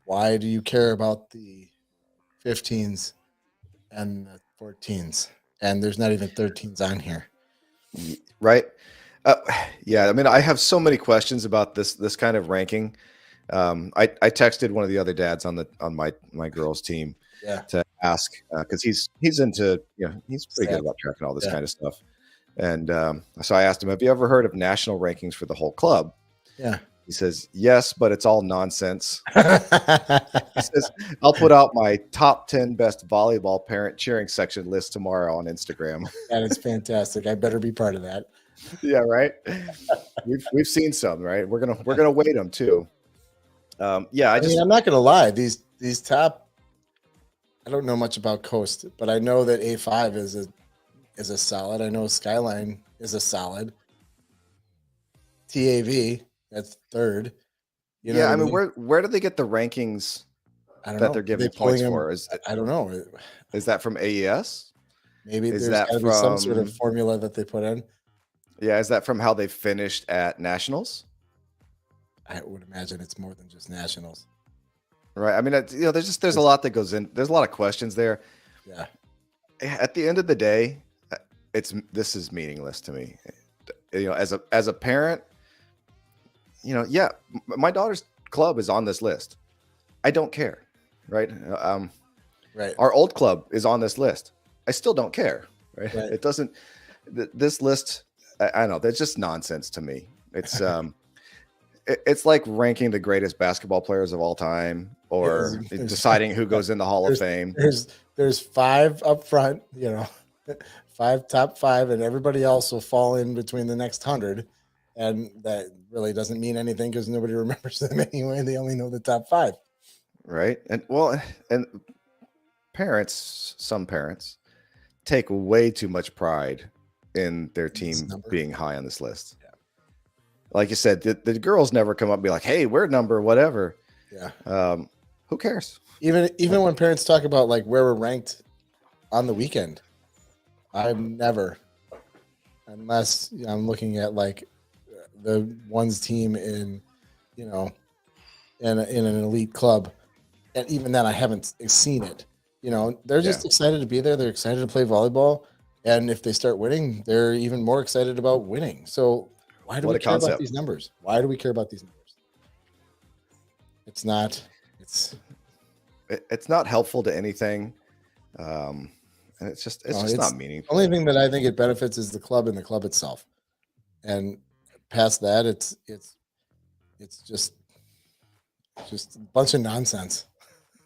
why do you care about the 15s and the 14s? And there's not even 13s on here. Right. Uh, yeah, I mean, I have so many questions about this kind of ranking. I texted one of the other dads on my girls' team Yeah. to ask because he's into he's pretty good Sad. about tracking all this Yeah. kind of stuff, and so I asked him, "Have you ever heard of national rankings for the whole club?" Yeah. He says, "Yes, but it's all nonsense." He says, "I'll put out my top 10 best volleyball parent cheering section list tomorrow on Instagram." That is fantastic. I better be part of that. Yeah, right. We've seen some, right? We're gonna weight them too. Yeah, I mean, I'm not gonna lie. These top. I don't know much about Coast, but I know that A5 is a solid. I know Skyline is a solid. TAV, that's third. You know yeah. what I mean, where do they get the rankings I don't that know. they're Are giving they points pulling for? them? I don't know. Is that from AES? Maybe Is there's that got to be some sort from of formula that they put in. yeah? Is that from how they finished at nationals? I would imagine it's more than just nationals. Right. I mean, there's a lot that goes in. There's a lot of questions there. Yeah. At the end of the day, this is meaningless to me. As a parent, yeah, my daughter's club is on this list. I don't care, right? Right. Our old club is on this list. I still don't care, right? It doesn't. This list, I don't know. That's just nonsense to me. It's it's like ranking the greatest basketball players of all time, or deciding who goes in the Hall of Fame. There's 5 up front, 5 top 5, and everybody else will fall in between the next 100. And that really doesn't mean anything because nobody remembers them anyway. They only know the top 5. Right. And some parents take way too much pride in their team being high on this list. Yeah. Like you said, the girls never come up and be like, "Hey, we're number whatever." Yeah. Who cares? Even when parents talk about like where we're ranked on the weekend, I'm never, unless I'm looking at like the one's team in, in an elite club, and even then I haven't seen it. They're just excited to be there. They're excited to play volleyball, and if they start winning, they're even more excited about winning. So why do we care about these numbers? Why do we care about these numbers? It's not. It's not helpful to anything. And it's just not meaningful. The only thing that I think it benefits is the club and the club itself. And past that, it's just a bunch of nonsense.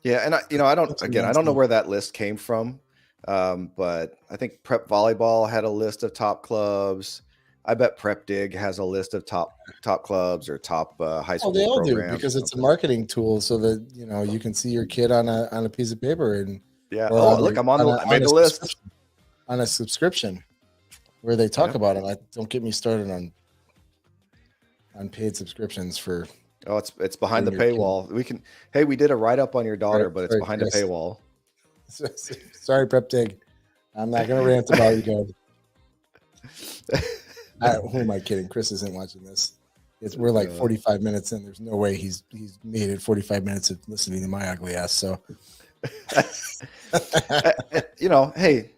Yeah, and I don't know where that list came from, but I think Prep Volleyball had a list of top clubs. I bet Prep Dig has a list of top clubs or top high school. They all programs do because it's a marketing tool, so that you can see your kid on a piece of paper and look, I made the list on a subscription where they talk about it. Don't get me started on paid subscriprins for. Oh, it's behind the paywall. We did a write up on your daughter, but it's behind a paywall. Sorry, Prep Dig. I'm not going to rant about you guys. Who am I kidding? Chris isn't watching this. We're like 45 minutes in. There's no way he's made it 45 minutes of listening to my ugly ass. So, hey,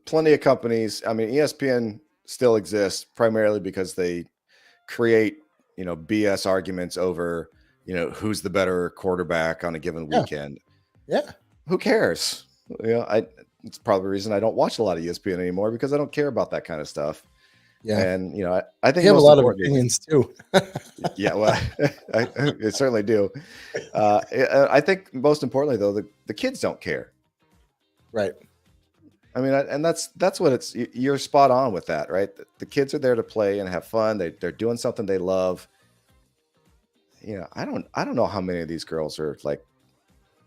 plenty of companies. I mean, ESPN still exists primarily because they create BS arguments over who's the better quarterback on a given weekend. Yeah, who cares? It's probably the reason I don't watch a lot of ESPN anymore, because I don't care about that kind of stuff. Yeah, and I think you have a lot of opinions too. Yeah, well, I certainly do. I think most importantly, though, the kids don't care. Right. I mean, and that's what it's. You're spot on with that, right? The kids are there to play and have fun. They're doing something they love. I don't know how many of these girls are like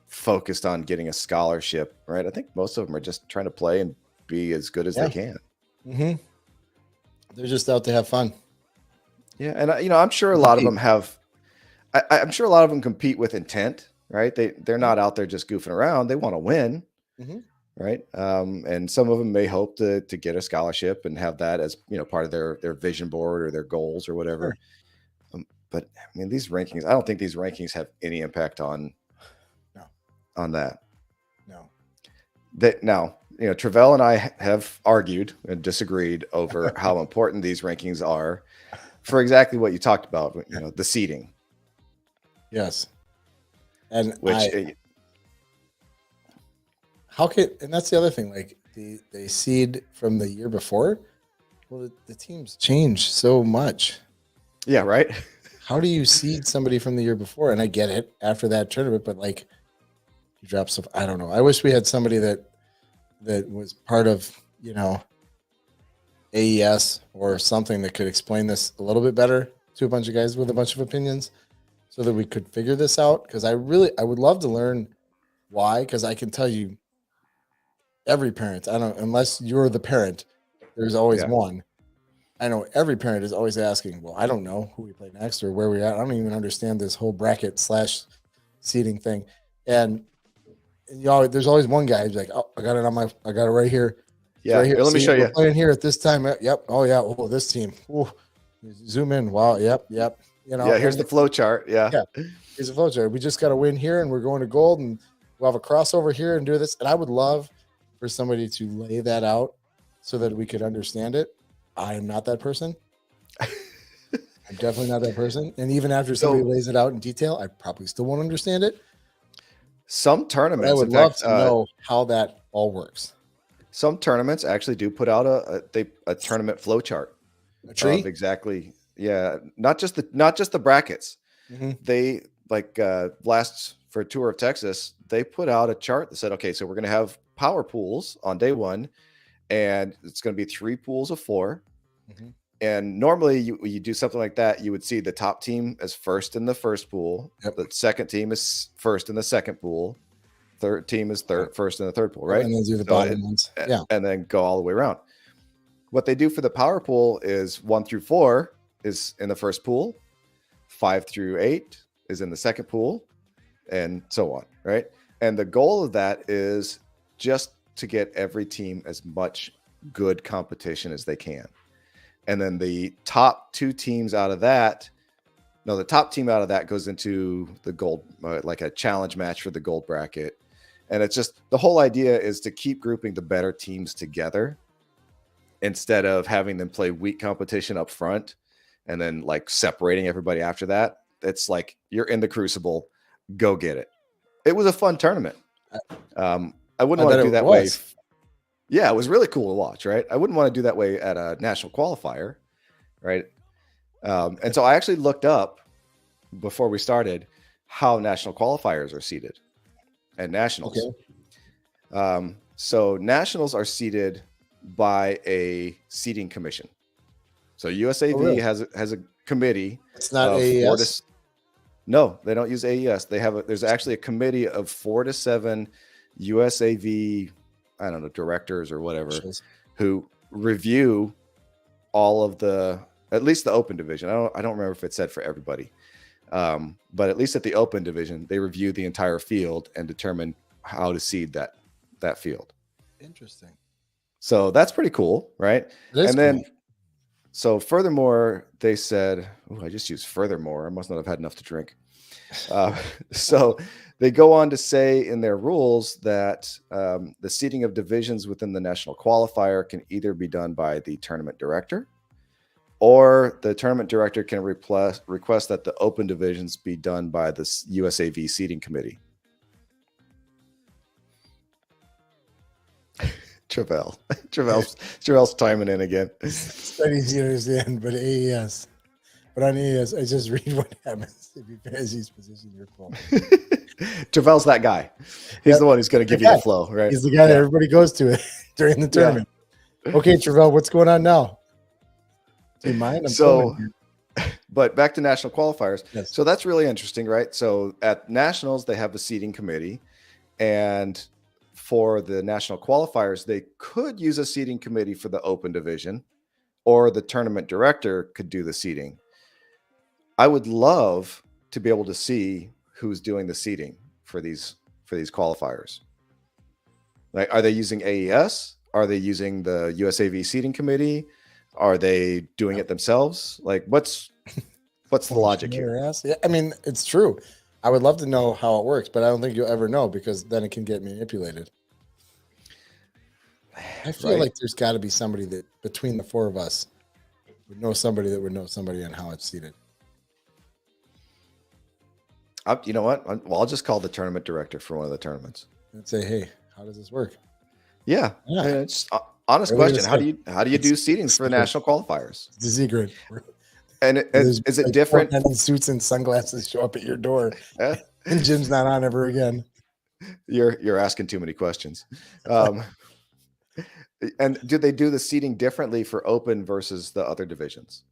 focused on getting a scholarship, right? I think most of them are just trying to play and be as good as they can. Mm-hmm. They're just out to have fun. Yeah, and I'm sure a lot of them have. I'm sure a lot of them compete with intent, right? They're not out there just goofing around. They want to win, right? And some of them may hope to get a scholarship and have that as part of their vision board or their goals or whatever. Sure. But I mean, these rankings. I don't think these rankings have any impact on that. No. Now, Travell and I have argued and disagreed over how important these rankings are for exactly what you talked about, the seeding. Yes. And Which and that's the other thing, like they seed from the year before. Well, the teams change so much. yeah, right. How do you seed somebody from the year before? And I get it after that tournament, but like you drop stuff. I don't know. I wish we had somebody that was part of, AES or something that could explain this a little bit better to a bunch of guys with a bunch of opinions so that we could figure this out. Because I would love to learn why, because I can tell you every parent, unless you're the parent, there's always one. I know every parent is always asking, well, I don't know who we play next or where we're at. I don't even understand this whole bracket / seating thing. And there's always one guy who's like, oh, I got it right here. Yeah, right here. let me show you. Playing here at this time. Yep. Oh yeah. Oh, this team. Ooh. Zoom in. Wow. Yep. Yeah, here's the flow chart. Yeah. Here's the flow chart. We just got to win here, and we're going to gold, and we'll have a crossover here and do this. And I would love for somebody to lay that out so that we could understand it. I am not that person. I'm definitely not that person. And even after somebody lays it out in detail, I probably still won't understand it. Some tournaments, but I would love to know how that all works. Some tournaments actually do put out a tournament flow chart. A tree? Exactly. Yeah. Not just the brackets. Mm-hmm. They last for Tour of Texas, they put out a chart that said, okay, so we're going to have power pools on day one, and it's going to be 3 pools of 4. Mm-hmm. And normally you do something like that, you would see the top team as first in the first pool. Yep. The second team is first in the second pool. Third team is first in the third pool, right? And then do the bottom ones. Yeah. And then go all the way around. What they do for the power pool is 1 through 4 is in the first pool, 5 through 8 is in the second pool, and so on, right? And the goal of that is just to get every team as much good competition as they can. And then the top 2 teams out of that, the top team out of that goes into the gold, like a challenge match for the gold bracket. And it's just, the whole idea is to keep grouping the better teams together instead of having them play weak competition up front and then like separating everybody after that. It's like, you're in the crucible, go get it. It was a fun tournament. I wouldn't want to do that way. Yeah, it was really cool to watch, right? I wouldn't want to do that way at a national qualifier, right? And so I actually looked up before we started how national qualifiers are seeded and nationals. Okay. So nationals are seeded by a seeding commission. So USAV has a committee. It's not AES. No, they don't use AES. There's actually a committee of 4 to 7 USAV, I don't know, directors or whatever, who review all of at least the open division. I don't remember if it said for everybody. But at least at the open division, they review the entire field and determine how to seed that field. Interesting. So that's pretty cool, right? And then, so furthermore, they said, I just used furthermore. I must not have had enough to drink. So they go on to say in their rules that the seeding of divisions within the national qualifier can either be done by the tournament director, or the tournament director can request that the open divisions be done by the USAV seeding committee. Travell's timing in again. It's not easy to understand, but AES. But on AES, I just read what happens if you pass these positions your flow. Travell's that guy. He's the one who's going to give you the flow, right? He's the guy that everybody goes to during the tournament. Yeah. Okay, Travell, what's going on now? Do you mind? But back to national qualifiers. Yes. So that's really interesting, right? So at nationals, they have a seeding committee, and for the national qualifiers, they could use a seeding committee for the open division, or the tournament director could do the seeding. I would love to be able to see who's doing the seeding for these qualifiers. Like, are they using AES? Are they using the USAV seeding committee? Are they doing it themselves? Like, what's the logic here? Yeah, I mean, it's true. I would love to know how it works, but I don't think you'll ever know, because then it can get manipulated. I feel like there's got to be somebody that between the four of us would know somebody that would know somebody on how it's seated. You know what? I'll just call the tournament director for one of the tournaments And say, hey, how does this work? Yeah, Yeah. and it's honest What are we question. gonna How do you do seedings for the national qualifiers? The Z grid. And is it different? And suits and sunglasses show up at your door, Eh, and Jim's not on ever again. You're asking too many questions. And do they do the seeding differently for open versus the other divisions?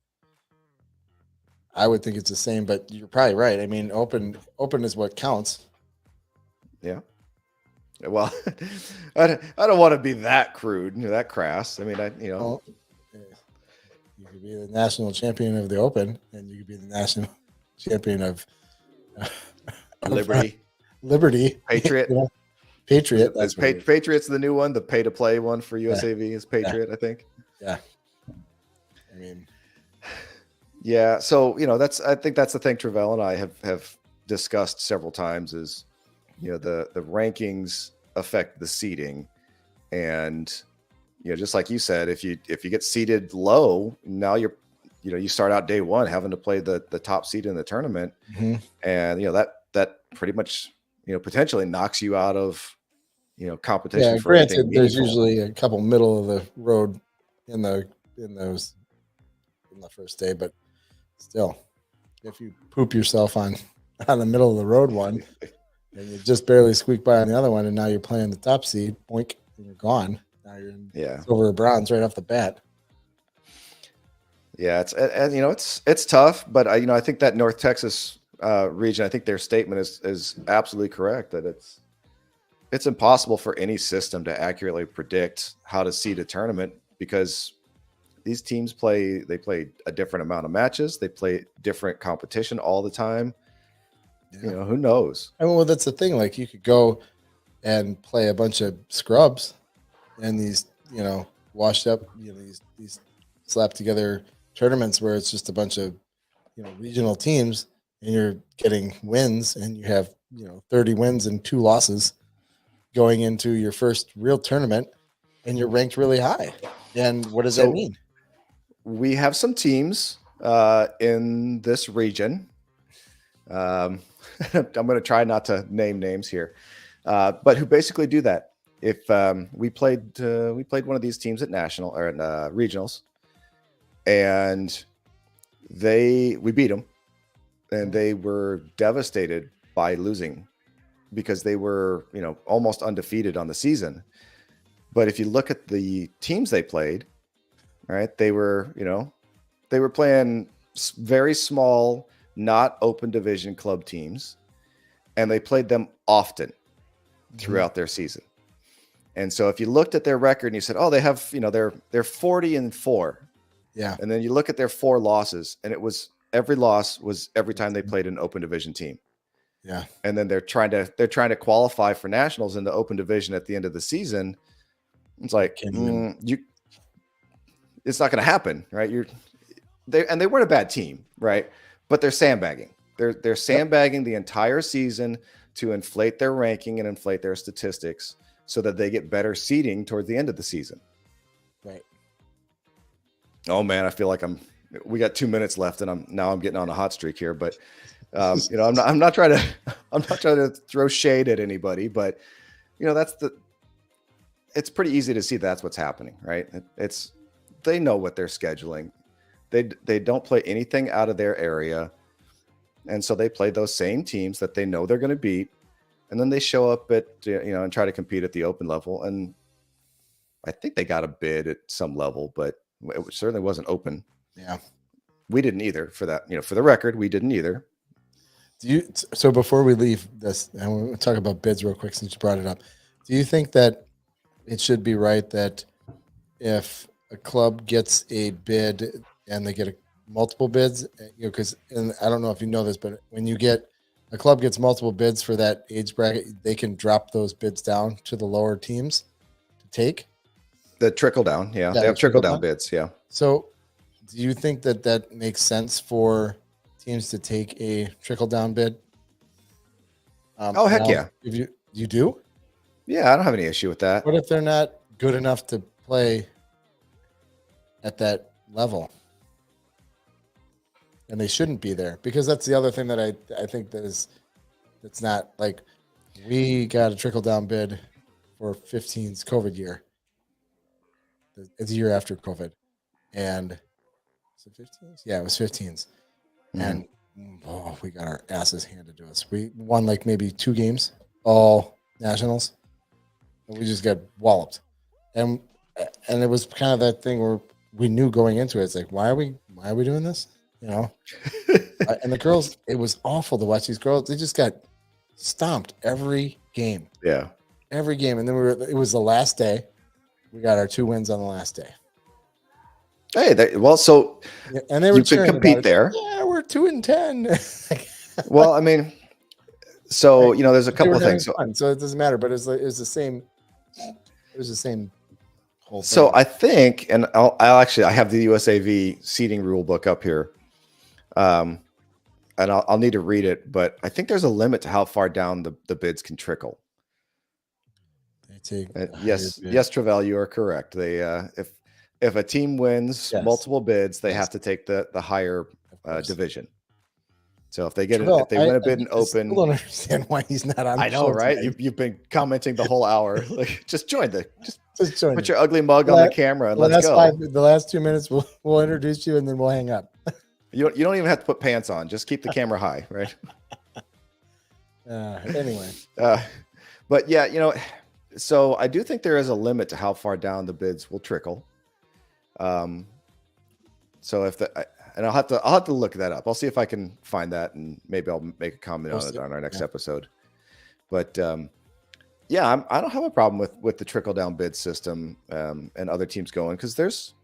I would think it's the same, but you're probably right. I mean, open is what counts. Yeah. Well, I don't want to be that crude, that crass. I mean, Well, you could be the national champion of the open, and you could be the national champion of Liberty, You Patriot. know, Patriot. Is Patriot's the new one? The pay to play one for USAV is Patriot, I think. Yeah. I mean, yeah. So I think that's the thing. Travell and I have discussed several times is the rankings affect the seeding, and just like you said, if you get seeded low, now you start out day one having to play the top seed in the tournament, and that pretty much potentially knocks you out of competition. Yeah, for granted, there's meaningful. usually a couple middle of the road in the first day, but still, if you poop yourself on the middle of the road one, and you just barely squeak by on the other one, and now you're playing the top seed, boink, and you're gone. Now you're in silver or bronze right off the bat. Yeah, it's tough, but I think that North Texas region, I think their statement is absolutely correct that it's impossible for any system to accurately predict how to seed a tournament because these teams play a different amount of matches, they play different competition all the time. Yeah. Who knows? Well, that's the thing. Like you could go and play a bunch of scrubs and these, washed up, these slapped together tournaments where it's just a bunch of, regional teams and you're getting wins and you have, 30 wins and 2 losses going into your first real tournament and you're ranked really high. And what does that mean? We have some teams in this region. I'm going to try not to name names here, but who basically do that. If we played one of these teams at national or at regionals, and we beat them, and they were devastated by losing because they were almost undefeated on the season. But if you look at the teams they played, right, they were playing very small, not open division club teams, and they played them often throughout their season. And so if you looked at their record and you said, oh, they have, they're 40-4. Yeah. And then you look at their 4 losses and every loss was every time they played an open division team. Yeah. And then they're trying to qualify for nationals in the open division at the end of the season. It's like, it's not going to happen, right? They weren't a bad team, right? But they're sandbagging. They're sandbagging the entire season to inflate their ranking and inflate their statistics so that they get better seeding towards the end of the season. Right. Oh man, I feel like we got 2 minutes left and I'm getting on a hot streak here, but I'm not trying to throw shade at anybody, but it's pretty easy to see that's what's happening, right? They know what they're scheduling. They don't play anything out of their area. And so they play those same teams that they know they're going to beat. And then they show up at, and try to compete at the open level. And I think they got a bid at some level, but it certainly wasn't open. Yeah. We didn't either for that, for the record, we didn't either. So before we leave this, I want to talk about bids real quick since you brought it up. Do you think that it should be right that if a club gets a bid and they get multiple bids, because I don't know if you know this, but when a club gets multiple bids for that age bracket, they can drop those bids down to the lower teams to take the trickle down. Yeah, they have trickle down bids. Yeah. So do you think that makes sense for teams to take a trickle down bid? Heck yeah. If you do? Yeah, I don't have any issue with that. What if they're not good enough to play at that level. And they shouldn't be there, because that's the other thing that I think that is, it's not like we got a trickle down bid for 15's COVID year. It's a year after COVID. And is it 15's? Yeah, it was 15's. And we got our asses handed to us. We won like maybe 2 games, all nationals, and we just got walloped. And it was kind of that thing where we knew going into it, it's like, why are we doing this? You know? And the girls, it was awful to watch these girls. They just got stomped every game. Yeah. Every game. And then it was the last day. We got our 2 wins on the last day. Hey, well, so and they were you could compete there. Yeah, we're 2-10. Well, I mean, so there's a couple of things. So it doesn't matter, but it was the same. It was the same whole thing. So I think, and I have the USAV seating rule book up here, and I'll need to read it, but I think there's a limit to how far down the bids can trickle. They take yes, Travell, you are correct. They if a team wins multiple bids, they have to take the higher division. So if they win a bid and open, I don't understand why he's not on. I know, right? You've been commenting the whole hour. Like, just join just join. Put your ugly mug on the camera and let's go. The last 2 minutes, we'll introduce you and then we'll hang up. You don't even have to put pants on. Just keep the camera high, right? Anyway. But yeah, so I do think there is a limit to how far down the bids will trickle. So and I'll have to look that up. I'll see if I can find that, and maybe I'll make a comment on it on our next episode. But yeah, I don't have a problem with the trickle down bid system and other teams going, because there's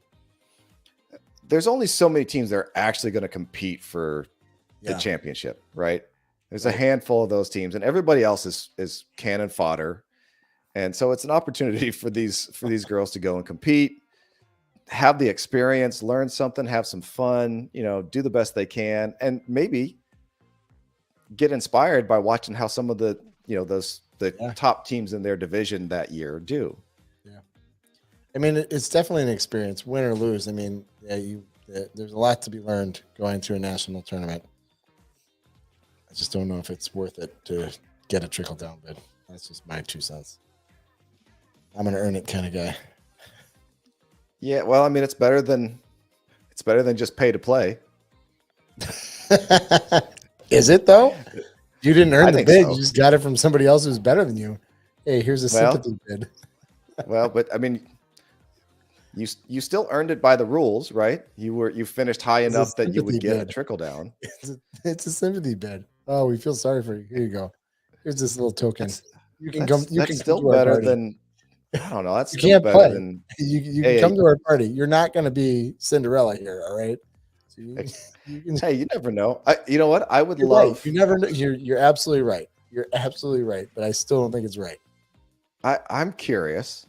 only so many teams that are actually going to compete for the championship, right? There's a handful of those teams, and everybody else is cannon fodder. And so it's an opportunity for these girls to go and compete, have the experience, learn something, have some fun, do the best they can, and maybe get inspired by watching how some of the top teams in their division that year do. Yeah. I mean, it's definitely an experience, win or lose. I mean, there's a lot to be learned going to a national tournament. I just don't know if it's worth it to get a trickle down bid. That's just my 2 cents. I'm an earn it kind of guy. Yeah, well, I mean, it's better than just pay to play. Is it though? You didn't earn the bid. So. You just got it from somebody else who's better than you. Hey, here's a sympathy bid. Well, but I mean, you still earned it by the rules, right? You finished high enough that you would get a trickle down. It's a sympathy bid. Oh, we feel sorry for you. Here you go. Here's this little token. That's still better than. I don't know. That's still better play. than you can come to our party. You're not going to be Cinderella here, all right? So hey, you never know. You know what? I would love. Right. You never know. You're absolutely right. You're absolutely right, but I still don't think it's right. I'm curious.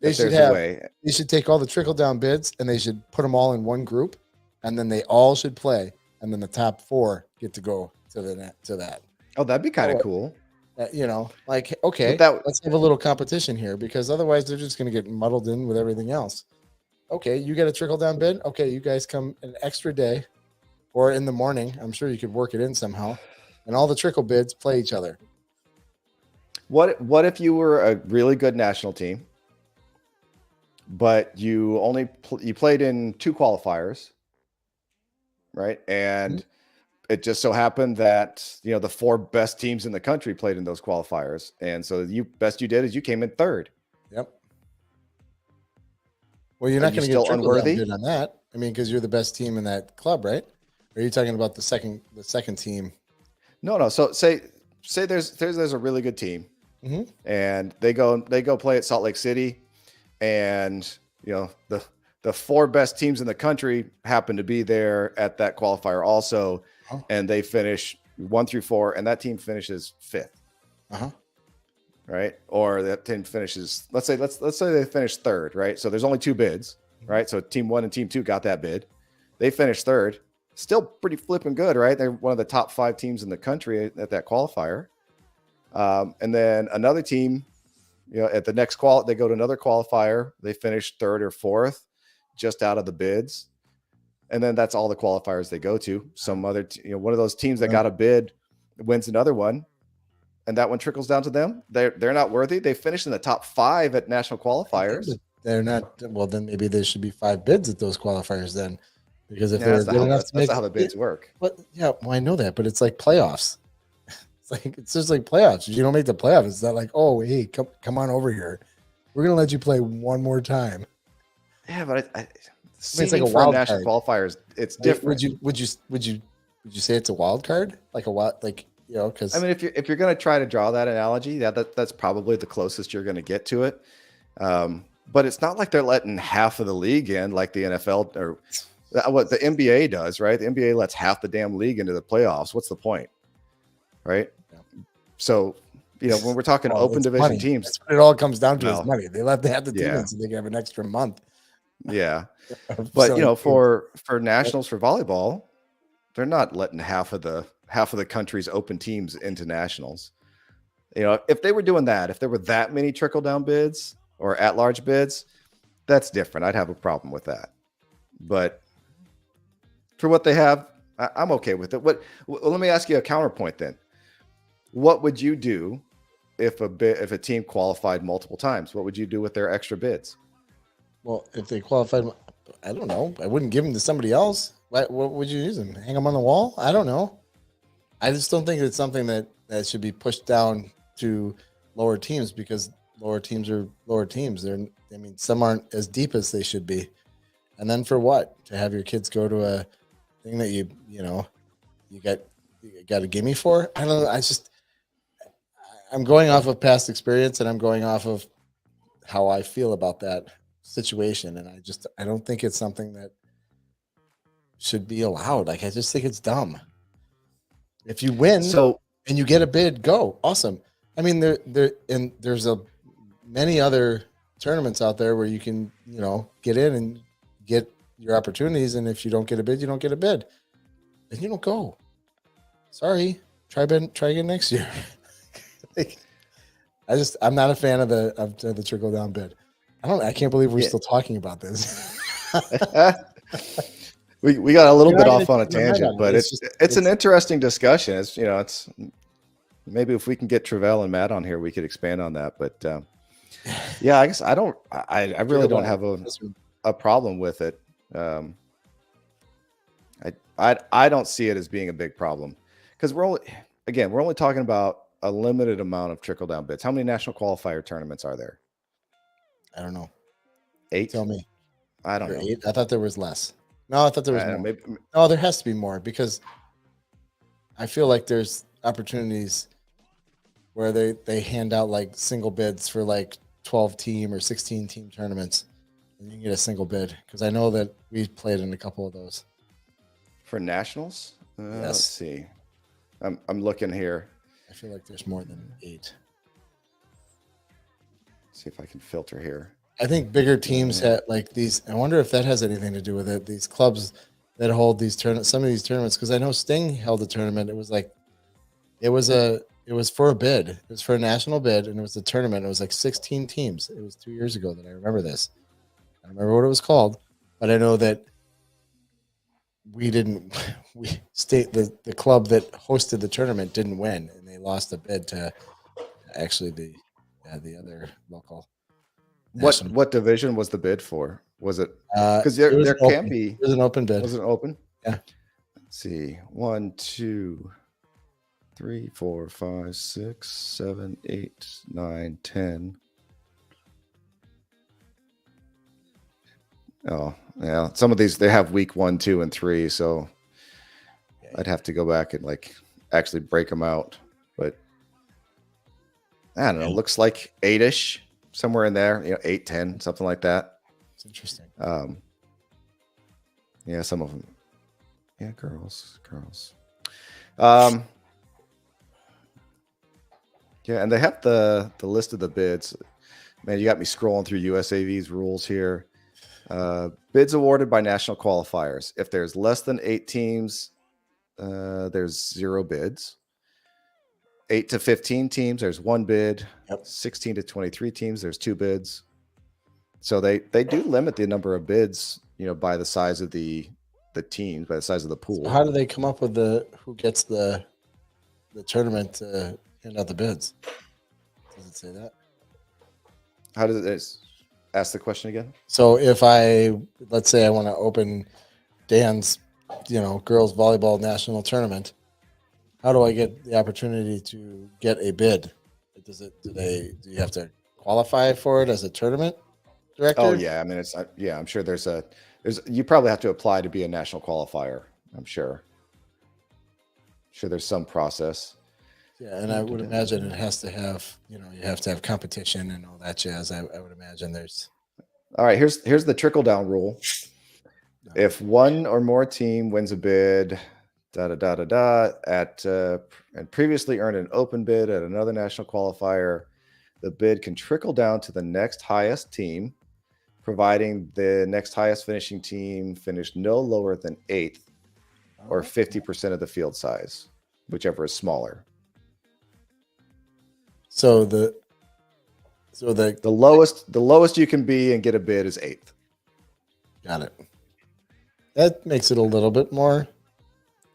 They should take all the trickle down bids and they should put them all in one group, and then they all should play, and then the top 4 get to go to that. Oh, that'd be kind of cool. Okay, let's have a little competition here, because otherwise they're just going to get muddled in with everything else. Okay, you get a trickle down bid. Okay, you guys come an extra day or in the morning. I'm sure you could work it in somehow, and all the trickle bids play each other. What if you were a really good national team, but you only you played in 2 qualifiers, right? And it just so happened that the 4 best teams in the country played in those qualifiers, and so best you did is you came in 3rd. Yep. Well, you're not going to get unworthy on that. I mean, because you're the best team in that club, right? Or are you talking about the second team? No. So say there's a really good team, and they go play at Salt Lake City, and the 4 best teams in the country happen to be there at that qualifier also. And they finish 1 through 4, and that team finishes 5th. Right? Or that team finishes, let's say they finish 3rd, right? So there's only 2 bids, right? So team 1 and team 2 got that bid. They finished 3rd. Still pretty flipping good, right? They're one of the top 5 teams in the country at that qualifier. And then another team, at the next they go to another qualifier. They finish third or fourth, just out of the bids, and then that's all the qualifiers they go to. Some other, one of those teams that got a bid wins another one, and that one trickles down to them. They're not worthy. They finished in the top 5 at national qualifiers. They're not. Well, then maybe there should be 5 bids at those qualifiers then, because if Yeah, they're good enough to make, that's not how the bids work. But yeah, well, I know that, but it's like playoffs. It's just like playoffs. If you don't make the playoffs, it's not like, oh, hey, come on over here. We're gonna let you play one more time. Yeah, but it's like a wild national card. qualifiers. It's different. Would you say it's a wild card? Like a wild, because I mean, if you're going to try to draw that analogy, that's probably the closest you're going to get to it. But it's not like they're letting half of the league in, like the NFL or what the NBA does, right? The NBA lets half the damn league into the playoffs. What's the point, right? Yeah. So, when we're talking open division teams, that's what it all comes down to is money. They let the team in so they can have an extra month. Yeah, but for nationals for volleyball, they're not letting half of the country's open teams into nationals. If they were doing that, if there were that many trickle down bids or at large bids, that's different. I'd have a problem with that. But for what they have, I'm okay with it. Let me ask you a counterpoint then. What would you do if a team qualified multiple times? What would you do with their extra bids? Well, if they qualified, I don't know. I wouldn't give them to somebody else. What would you use them? Hang them on the wall? I don't know. I just don't think it's something that should be pushed down to lower teams, because lower teams are lower teams. Some aren't as deep as they should be. And then for what? To have your kids go to a thing that you got a gimme for? I don't know. I'm going off of past experience, and I'm going off of how I feel about that situation. And I don't think it's something that should be allowed. I just think it's dumb. If you win and you get a bid, go. Awesome. There's many other tournaments out there where you can, get in and get your opportunities. And if you don't get a bid, you don't get a bid. Then you don't go. Sorry. Try again next year. I'm not a fan of the trickle down bid. I can't believe we're still talking about this. We got a little bit off on a tangent, but it's an interesting discussion. It's maybe if we can get Travell and Matt on here, we could expand on that. But I guess I really don't have a problem with it. I don't see it as being a big problem, because we're only talking about a limited amount of trickle down bids. How many national qualifier tournaments are there? I don't know. 8? Tell me. I don't know. 8? I thought there was less. No, I thought there was more. Maybe. No, there has to be more, because I feel like there's opportunities where they hand out like single bids for like 12 team or 16 team tournaments, and you can get a single bid, because I know that we played in a couple of those. For nationals? Yes. Let's see. I'm looking here. I feel like there's more than 8. See if I can filter here. I think bigger teams had like these. I wonder if that has anything to do with it. These clubs that hold these tournaments, some of these tournaments, because I know Sting held a tournament. It was for a bid. It was for a national bid, and it was a tournament. It was like 16 teams. It was 2 years ago that I remember this. I don't remember what it was called, but I know that the club that hosted the tournament didn't win, and they lost a bid to actually the other local. What division was the bid for? Was it because there can't be? It was an open bid. Was it open? Yeah. Let's see. 1, 2, 3, 4, 5, 6, 7, 8, 9, 10. Oh, yeah. Some of these they have week 1, 2, and 3, so I'd have to go back and actually break them out. But I don't know. Looks like 8-ish. Somewhere in there, 8, 10, something like that. It's interesting. Some of them. Yeah, girls. And they have the list of the bids. Man, you got me scrolling through USAV's rules here. Bids awarded by national qualifiers. If there's less than 8 teams, there's 0 bids. 8 to 15 teams, there's one bid. Yep. 16 to 23 teams, there's two bids. So they do limit the number of bids, by the size of the teams, by the size of the pool. So how do they come up with who gets the tournament to hand out the bids? Does it say that? How does it ask the question again? So if let's say I want to open Dan's, girls volleyball national tournament, how do I get the opportunity to get a bid? Do you have to qualify for it as a tournament director? Oh yeah, I mean I'm sure you probably have to apply to be a national qualifier. I'm sure there's some process. Yeah, and I would imagine it has to have, you have to have competition and all that jazz. I would imagine there's. All right, here's the trickle down rule. If one or more team wins a bid, and previously earned an open bid at another national qualifier, the bid can trickle down to the next highest team, providing the next highest finishing team finished no lower than 8th or 50% of the field size, whichever is smaller. So the lowest you can be and get a bid is 8th. Got it. That makes it a little bit more.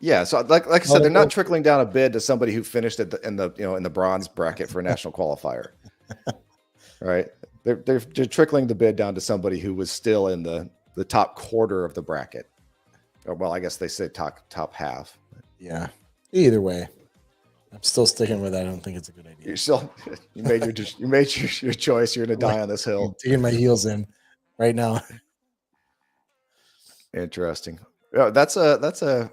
Yeah, so like I said, they're not trickling down a bid to somebody who finished in the bronze bracket for a national qualifier, right? They're trickling the bid down to somebody who was still in the top quarter of the bracket, or well, I guess they say top half. Yeah. Either way, I'm still sticking with that. I don't think it's a good idea. You made your choice. You're gonna die on this hill. I'm digging my heels in right now. Interesting. Oh, that's a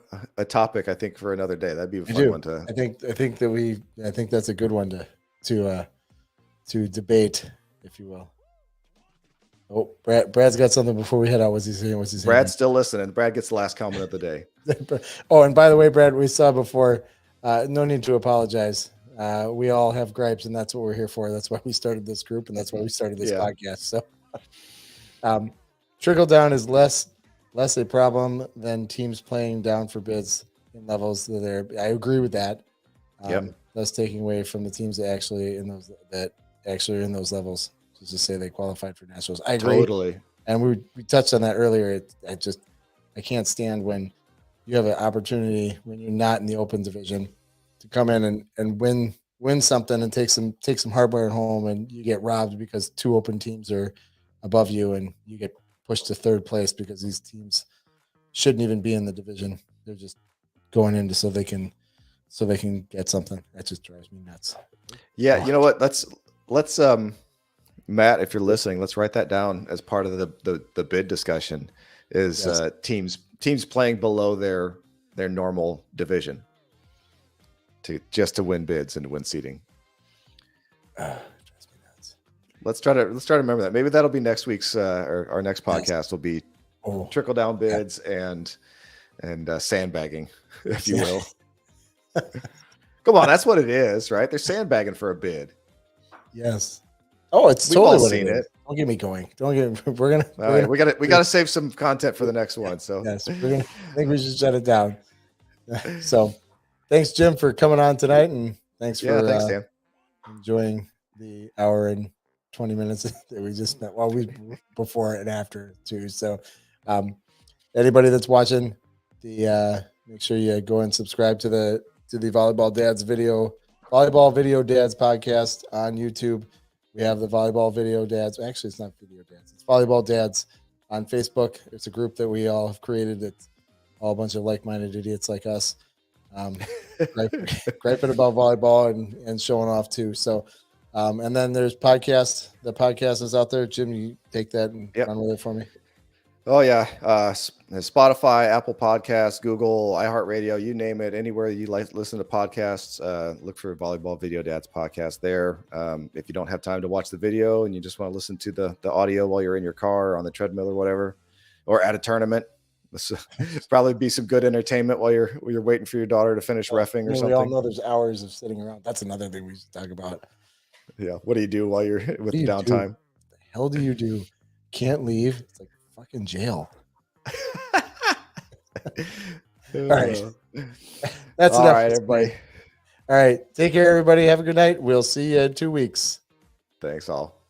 topic I think for another day. That'd be a fun one to. I think that's a good one to debate, if you will. Oh, Brad's got something before we head out. What's he saying? Brad's still listening. Brad gets the last comment of the day. Oh, and by the way, Brad, we saw before. No need to apologize. We all have gripes, and that's what we're here for. That's why we started this group, and that's why we started this podcast. So, trickle down is less a problem than teams playing down for bids in levels that they're. I agree with that. That's taking away from the teams that actually are in those levels. Just to say they qualified for nationals. I agree. Totally. And we touched on that earlier. I can't stand when you have an opportunity when you're not in the open division to come in and win something and take some hardware at home, and you get robbed because two open teams are above you and you get pushed to third place because these teams shouldn't even be in the division. They're just going into so they can get something. That just drives me nuts. Yeah, you know what? Let's Matt, if you're listening, let's write that down as part of the bid discussion. Is teams playing below their normal division to win bids and to win seeding. Let's try to remember that. Maybe that'll be next week's our next podcast will be trickle down bids and sandbagging, if you will. Come on, that's what it is, right? They're sandbagging for a bid. Yes. Oh, it's We've totally all seen it. Don't get me going. We got to save some content for the next one. So yes, I think we should shut it down. So, thanks, Jim, for coming on tonight, and thanks Dan. Enjoying the hour and 20 minutes that we just spent. Well, before and after too. So, anybody that's watching, make sure you go and subscribe to the Volleyball Video Dads podcast on YouTube. We have the Volleyball Video Dads. Actually, it's not Video Dads. It's Volleyball Dads on Facebook. It's a group that we all have created. It's all a bunch of like-minded idiots like us, griping about volleyball and showing off too. So, and then there's podcast. The podcast is out there. Jim, you take that and run with it for me. Oh yeah, Spotify, Apple Podcasts, Google, iHeartRadio, you name it. Anywhere you listen to podcasts, look for Volleyball Video Dads podcast there. If you don't have time to watch the video and you just want to listen to the audio while you're in your car or on the treadmill or whatever, or at a tournament, this probably be some good entertainment while you're waiting for your daughter to finish reffing or something. We all know there's hours of sitting around. That's another thing we should talk about. Yeah, what do you do while you're with the downtime? What the hell do you do? Can't leave. It's like fucking jail. All right. That's enough. Everybody. All right. Take care, everybody. Have a good night. We'll see you in 2 weeks. Thanks all.